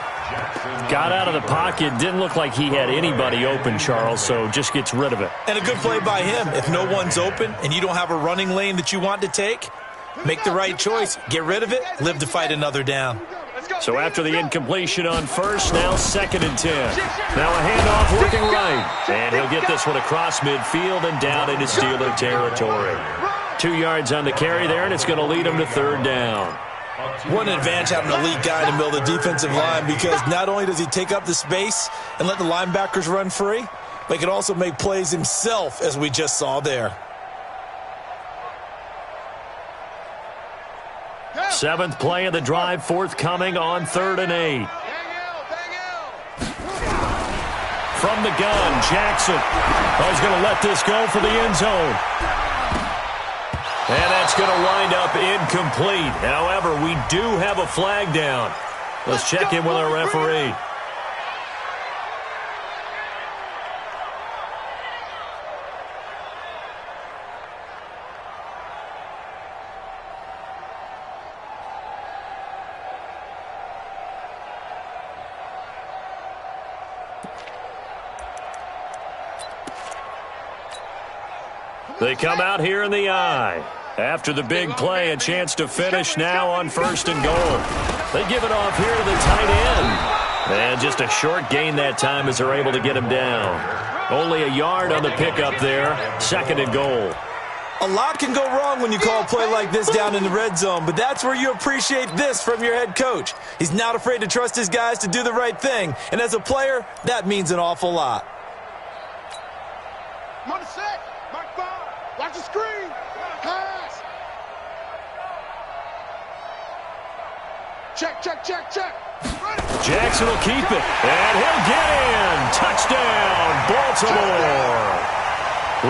Got out of the pocket. Didn't look like he had anybody open, Charles, so just gets rid of it. And a good play by him. If no one's open and you don't have a running lane that you want to take, make the right choice. Get rid of it. Live to fight another down. So after the incompletion on first, now 2nd and 10. Now a handoff working right. And he'll get this one across midfield and down into Steeler territory. 2 yards on the carry there, and it's going to lead him to 3rd down. What an advantage having an elite guy in the middle of the defensive line, because not only does he take up the space and let the linebackers run free, but he can also make plays himself, as we just saw there. 7th play of the drive forthcoming on 3rd and 8. From the gun, Jackson. Oh, he's going to let this go for the end zone. And that's going to wind up incomplete. However, we do have a flag down. Let's check in with our referee. They come out here in the eye. After the big play, a chance to finish now on 1st and goal. They give it off here to the tight end. And just a short gain that time as they're able to get him down. Only a yard on the pickup there. 2nd and goal. A lot can go wrong when you call a play like this down in the red zone, but that's where you appreciate this from your head coach. He's not afraid to trust his guys to do the right thing. And as a player, that means an awful lot. I'm on the set. Mark 5. Watch the screen. Pass. Check, check, check, check. Jackson will keep it. And he'll get in. Touchdown, Baltimore.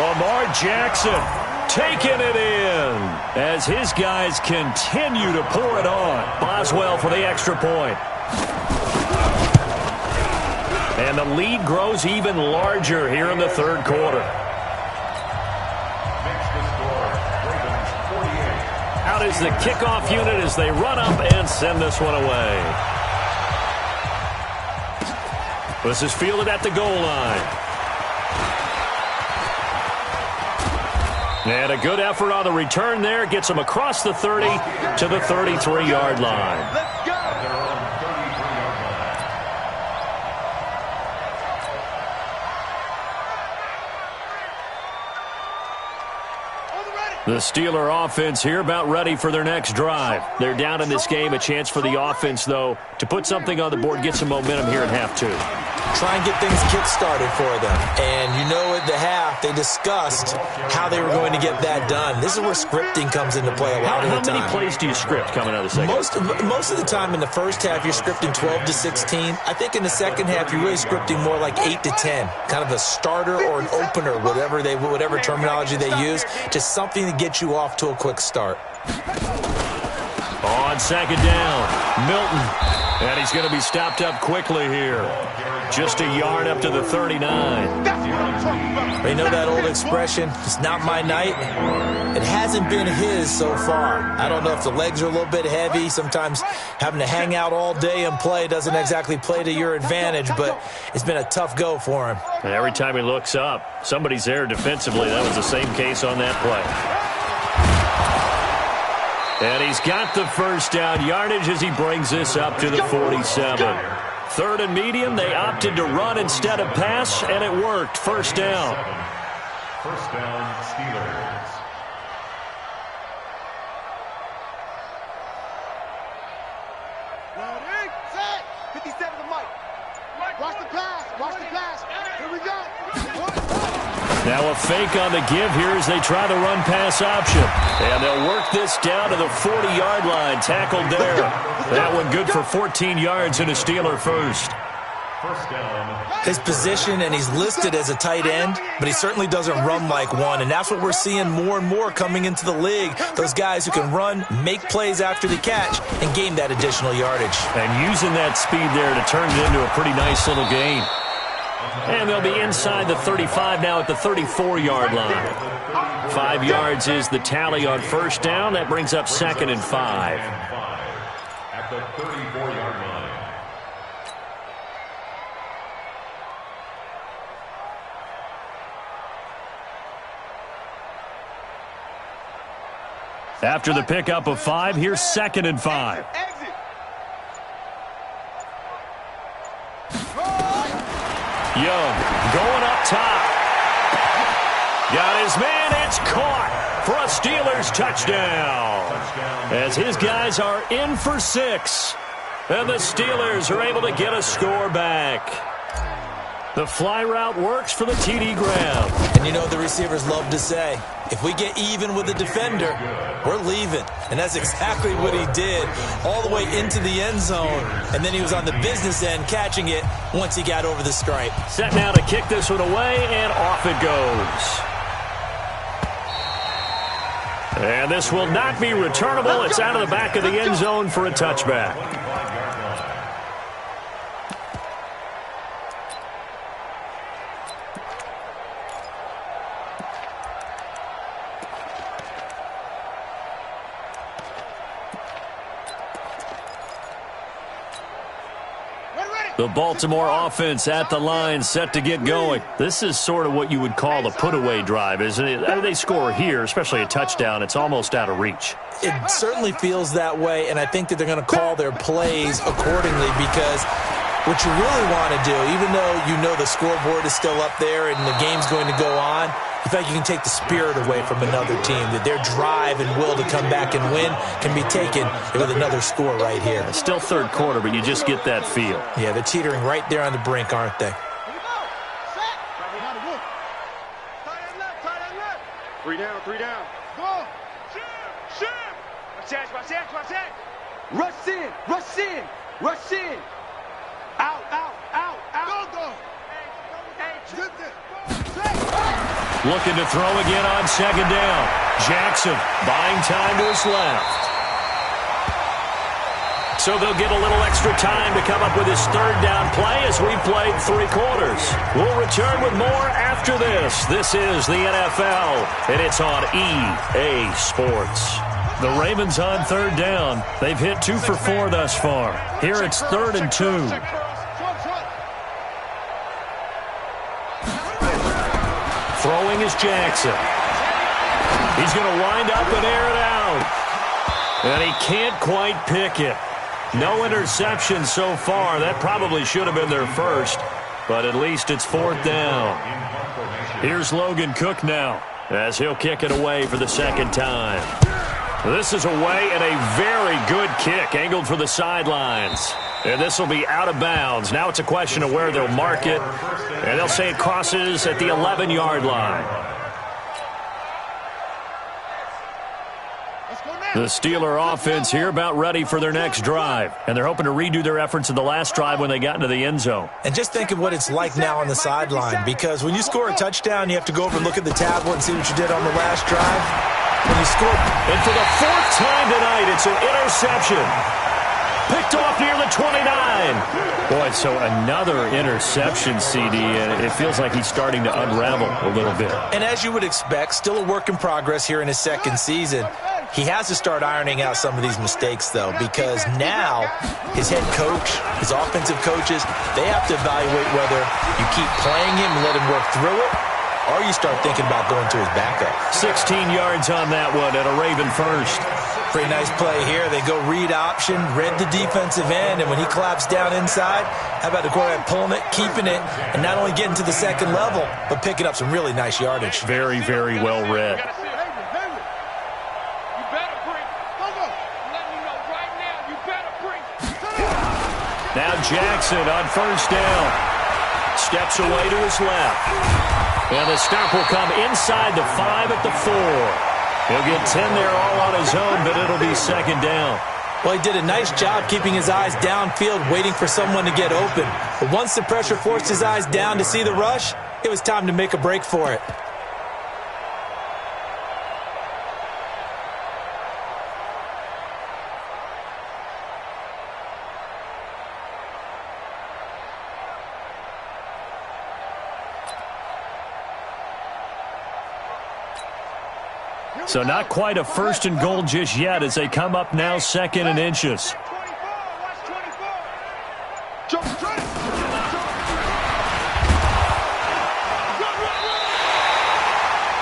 Lamar Jackson taking it in as his guys continue to pour it on. Boswell for the extra point. And the lead grows even larger here in the 3rd quarter. Out is the kickoff unit as they run up and send this one away. This is fielded at the goal line. And a good effort on the return there. Gets him across the 30 to the 33-yard line. Let's go. The Steeler offense here about ready for their next drive. They're down in this game. A chance for the offense, though, to put something on the board, get some momentum here in half 2. Try and get things kick-started for them. And you know at the half, they discussed how they were going to get that done. This is where scripting comes into play a lot of the time. How many plays do you script coming out of the second? Most of the time in the first half, you're scripting 12 to 16. I think in the second half, you're really scripting more like 8 to 10. Kind of a starter or an opener, whatever terminology they use. Just something to get you off to a quick start. On 2nd down, Milton. And he's going to be stopped up quickly here. Just a yard up to the 39. They know that old expression, it's not my night. It hasn't been his so far. I don't know if the legs are a little bit heavy. Sometimes having to hang out all day and play doesn't exactly play to your advantage, but it's been a tough go for him. And every time he looks up, somebody's there defensively. That was the same case on that play. And he's got the 1st down yardage as he brings this up to the 47. Third and medium, they opted to run instead of pass, and it worked. First down. First down, Steelers. Ready, set. 57 to Mike. Watch the pass. Watch the pass. Here we go. Now a fake on the give here as they try the run-pass option. And they'll work this down to the 40-yard line. Tackled there. That one good for 14 yards and a Steeler first. First down. His position, and he's listed as a tight end, but he certainly doesn't run like one, and that's what we're seeing more and more coming into the league. Those guys who can run, make plays after the catch, and gain that additional yardage. And using that speed there to turn it into a pretty nice little gain. And they'll be inside the 35 now at the 34-yard line. 5 yards is the tally on first down. That brings up 2nd and 5. At the 34-yard line. After the pickup of 5, here's 2nd and 5. Young going up top. Got his man. It's caught for a Steelers touchdown. As his guys are in for 6. And the Steelers are able to get a score back. The fly route works for the TD grab. And you know the receivers love to say, if we get even with the defender, we're leaving. And that's exactly what he did all the way into the end zone. And then he was on the business end catching it once he got over the stripe. Set now to kick this one away, and off it goes. And this will not be returnable. It's out of the back of the end zone for a touchback. The Baltimore offense at the line, set to get going. This is sort of what you would call a put-away drive, isn't it? I mean, they score here, especially a touchdown. It's almost out of reach. It certainly feels that way, and I think that they're going to call their plays accordingly because what you really want to do, even though you know the scoreboard is still up there and the game's going to go on, in fact, you can take the spirit away from another team, that their drive and will to come back and win can be taken with another score right here. It's still third quarter, but you just get that feel. Yeah, they're teetering right there on the brink, aren't they? Three down, 3 down. Go. Shim. Watch that. Rush in. Out. Go. Looking to throw again on second down. Jackson buying time to his left. So they'll get a little extra time to come up with his third down play as we've played 3 quarters. We'll return with more after this. This is the NFL, and it's on EA Sports. The Ravens on third down. They've hit 2 for 4 thus far. Here it's 3rd and 2. Throwing is Jackson. He's going to wind up and air it out. And he can't quite pick it. No interception so far. That probably should have been their first. But at least it's 4th down. Here's Logan Cook now as he'll kick it away for the 2nd time. This is away and a very good kick angled for the sidelines. And this will be out of bounds. Now it's a question of where they'll mark it. And they'll say it crosses at the 11-yard line. The Steeler offense here about ready for their next drive. And they're hoping to redo their efforts in the last drive when they got into the end zone. And just think of what it's like now on the sideline. Because when you score a touchdown, you have to go over and look at the tablet and see what you did on the last drive. When you score, and for the 4th time tonight, it's an interception. Picked off near the 29. Boy, so another interception, CD, and it feels like he's starting to unravel a little bit. And as you would expect, still a work in progress here in his 2nd season. He has to start ironing out some of these mistakes, though, because now his head coach, his offensive coaches, they have to evaluate whether you keep playing him and let him work through it, or you start thinking about going to his backup. 16 yards on that one and a Raven first. Pretty nice play here. They go read option, read the defensive end, and when he claps down inside, how about the quarterback pulling it, keeping it, and not only getting to the second level, but picking up some really nice yardage. Very, very well read. Now Jackson on first down. Steps away to his left. And the stop will come inside the 5 at the 4. He'll get 10 there all on his own, but it'll be second down. Well, he did a nice job keeping his eyes downfield, waiting for someone to get open. But once the pressure forced his eyes down to see the rush, it was time to make a break for it. So not quite a first and goal just yet as they come up now second and inches.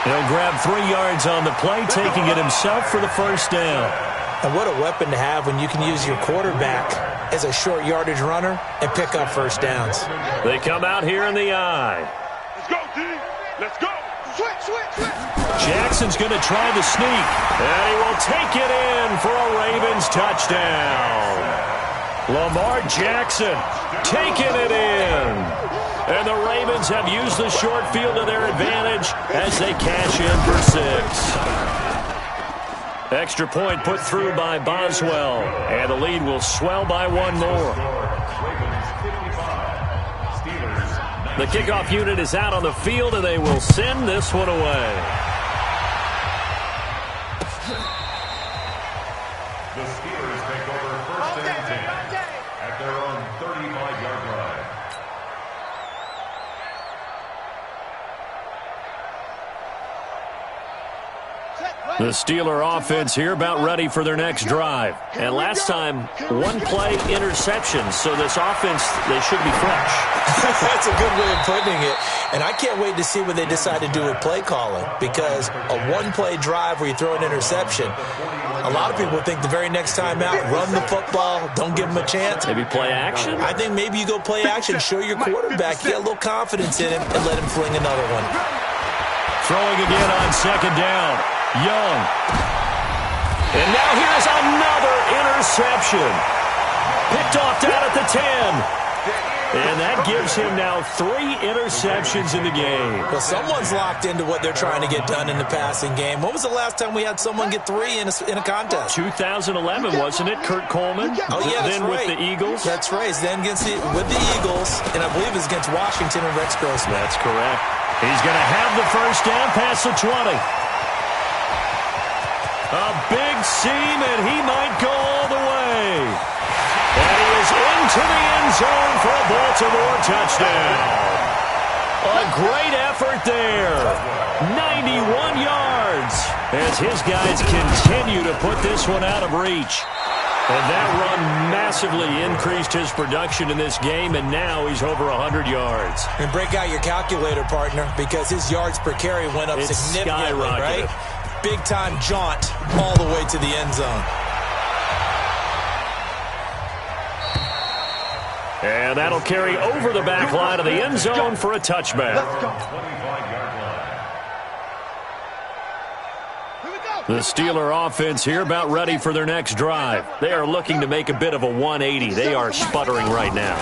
He'll grab 3 yards on the play, taking it himself for the first down. And what a weapon to have when you can use your quarterback as a short yardage runner and pick up first downs. They come out here in the eye. Let's go, D. Let's go. Switch. Jackson's going to try the sneak, and he will take it in for a Ravens touchdown. Lamar Jackson taking it in. And the Ravens have used the short field to their advantage as they cash in for 6. Extra point put through by Boswell, and the lead will swell by 1 more. The kickoff unit is out on the field, and they will send this one away. The Steelers take over first and 10 at their own 35-yard line. The Steeler offense here about ready for their next drive. And last time, 1 play interception, so this offense, they should be fresh. That's a good way of putting it. And I can't wait to see what they decide to do with play calling, because a 1-play drive where you throw an interception, a lot of people think the very next time out, run the football, don't give them a chance. Maybe play action? I think maybe you go play action, show your quarterback, get a little confidence in him, and let him fling another one. Throwing again on second down. Young. And now here's another interception. Picked off down at the 10. And that gives him now 3 interceptions in the game. Well, someone's locked into what they're trying to get done in the passing game. When was the last time we had someone get 3 in a contest? 2011, wasn't it? Kurt Coleman? Oh, yeah, that's then right. with the Eagles? That's right. Then with the Eagles, and I believe it was against Washington and Rex Grossman. That's correct. He's going to have the first down past the 20. A big seam, and he might go all the way. And he is into the end zone for a Baltimore touchdown. A great effort there. 91 yards as his guys continue to put this one out of reach. And that run massively increased his production in this game, and now he's over 100 yards. And break out your calculator, partner, because his yards per carry went up significantly, right? Big-time jaunt all the way to the end zone. And that'll carry over the back line of the end zone for a touchback. The Steeler offense here about ready for their next drive. They are looking to make a bit of a 180. They are sputtering right now.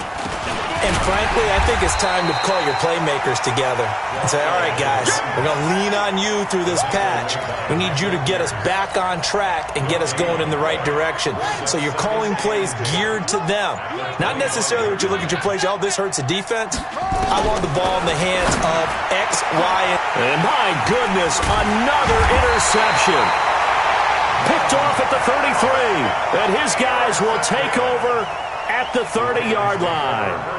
And frankly, I think it's time to call your playmakers together and say, all right, guys, we're going to lean on you through this patch. We need you to get us back on track and get us going in the right direction. So you're calling plays geared to them. Not necessarily what you look at your plays, oh, this hurts the defense. I want the ball in the hands of X, Y, and my goodness, another interception. Picked off at the 33. And his guys will take over at the 30-yard line.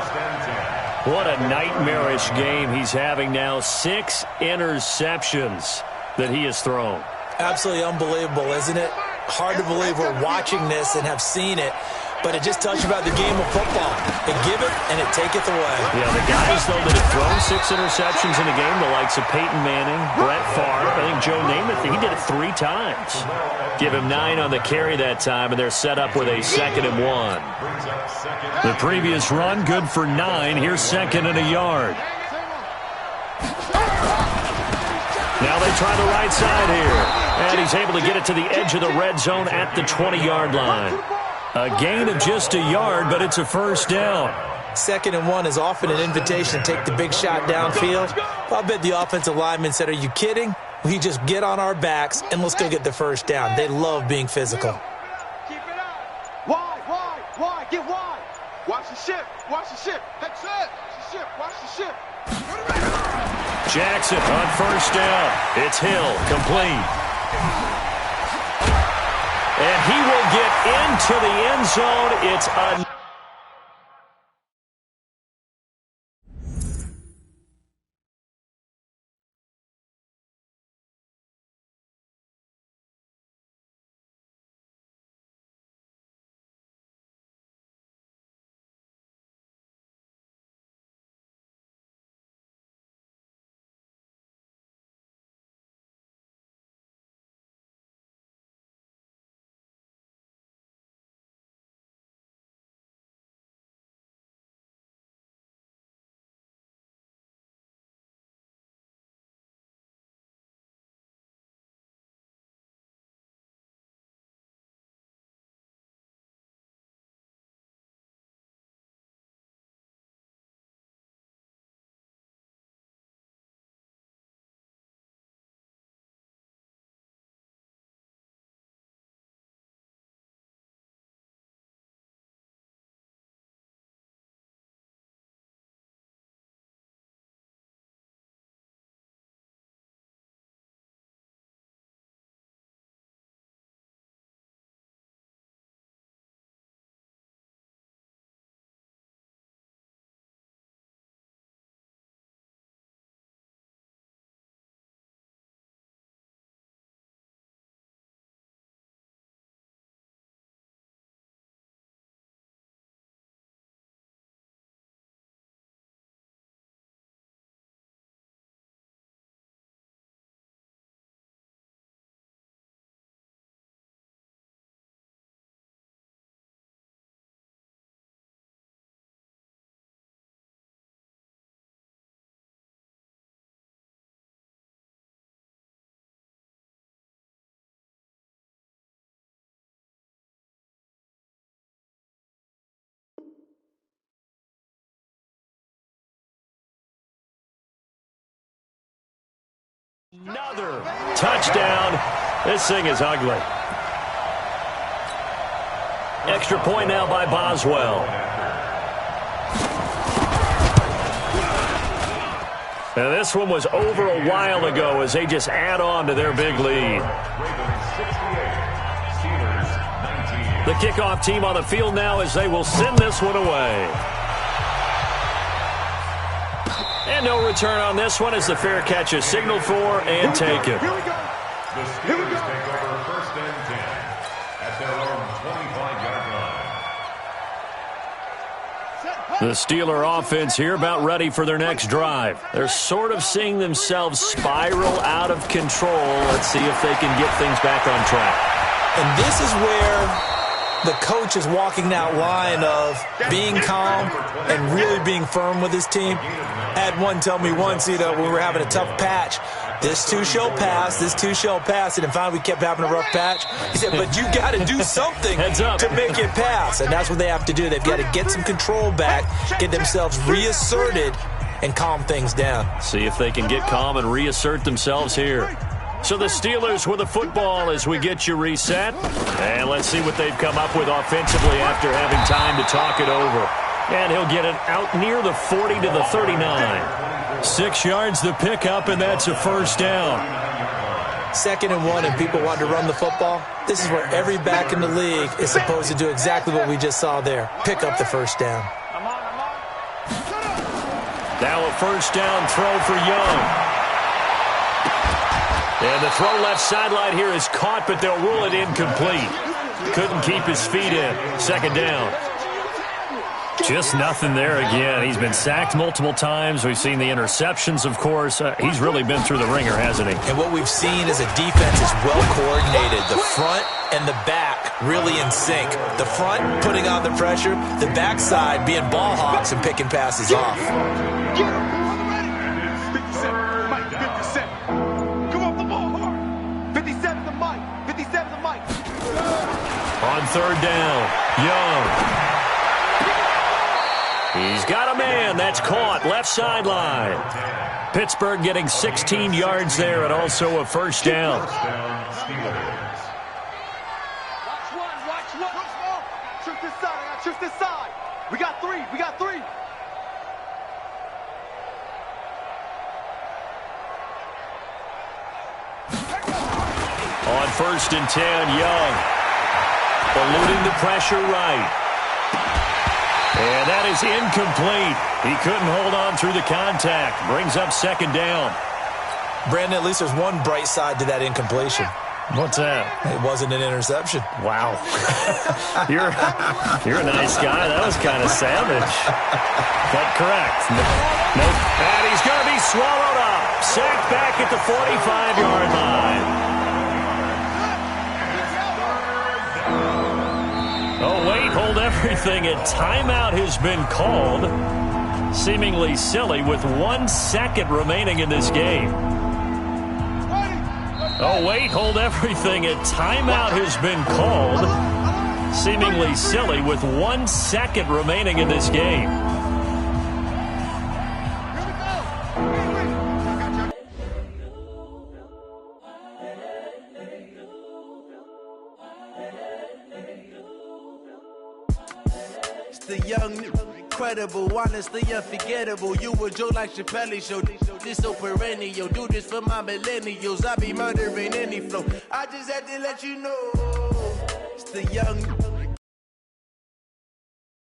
What a nightmarish game he's having now. 6 interceptions that he has thrown. Absolutely unbelievable, isn't it? Hard to believe we're watching this and have seen it. but it just tells you about the game of football. It giveth and it taketh away. Yeah, the guys, though, that have thrown 6 interceptions in a game, the likes of Peyton Manning, Brett Favre, I think Joe Namath, he did it 3 times. Give him 9 on the carry that time, and they're set up with a 2nd and 1. The previous run, good for 9. Here's 2nd and a yard. Now they try the right side here. And he's able to get it to the edge of the red zone at the 20-yard line. A gain of just a yard, but it's a first down. 2nd and 1 is often an invitation to take the big shot downfield. I bet the offensive lineman said, are you kidding? We just get on our backs and let's go get the first down. They love being physical. Keep it up. Wide. Get wide. Watch the ship. Head set. Watch the ship. Jackson on first down. It's Hill, complete. And he will get into the end zone. It's a... Another touchdown. This thing is ugly. Extra point now by Boswell. And this one was over a while ago as they just add on to their big lead. The kickoff team on the field now as they will send this one away. And no return on this one as the fair catch is signaled for and taken. The Steelers take over 1st and 10 at their own 25-yard line. The Steeler offense here about ready for their next drive. They're sort of seeing themselves spiral out of control. Let's see if they can get things back on track. And this is where the coach is walking that line of being calm and really being firm with his team. I had one tell me once, when we were having a tough patch, this too shall pass, and finally we kept having a rough patch. He said, but you got to do something to make it pass, and that's what they have to do. They've got to get some control back, get themselves reasserted, and calm things down. See if they can get calm and reassert themselves here. So the Steelers with the football as we get you reset. And let's see what they've come up with offensively after having time to talk it over. And he'll get it out near the 40 to the 39. 6 yards the pickup, and that's a first down. 2nd and 1, and people want to run the football. This is where every back in the league is supposed to do exactly what we just saw there. Pick up the first down. Now a first down throw for Young. And the throw left sideline here is caught, but they'll rule it incomplete. Couldn't keep his feet in. Second down. Just nothing there again. He's been sacked multiple times. We've seen the interceptions, of course. He's really been through the ringer, hasn't he? And what we've seen is a defense is well coordinated. The front and the back really in sync. The front putting on the pressure, the backside being ball hawks and picking passes off. 57, Mike, 57. Come off the ball hard. 57 to Mike, 57 to Mike. On third down, Young. He's got a man. That's caught. Left sideline. Pittsburgh getting 16 yards there and also a first down. Watch one. Shift this side, I got shift this side. We got three. On first and 10, Young. Eluding the pressure right. And that is incomplete. He couldn't hold on through the contact. Brings up second down. Brandon, at least there's one bright side to that incompletion. What's that? It wasn't an interception. Wow. You're a nice guy. That was kind of savage. But correct. Nope. And he's going to be swallowed up. Sacked back at the 45-yard line. Oh, wait, hold everything. A timeout has been called. Seemingly silly with 1 second remaining in this game. Oh, wait, hold everything. A timeout has been called. Seemingly silly with 1 second remaining in this game. The young, incredible, honestly unforgettable. You a Joe like Chappelle show. This so perennial. Do this for my millennials. I be murdering any flow. I just had to let you know. It's the young.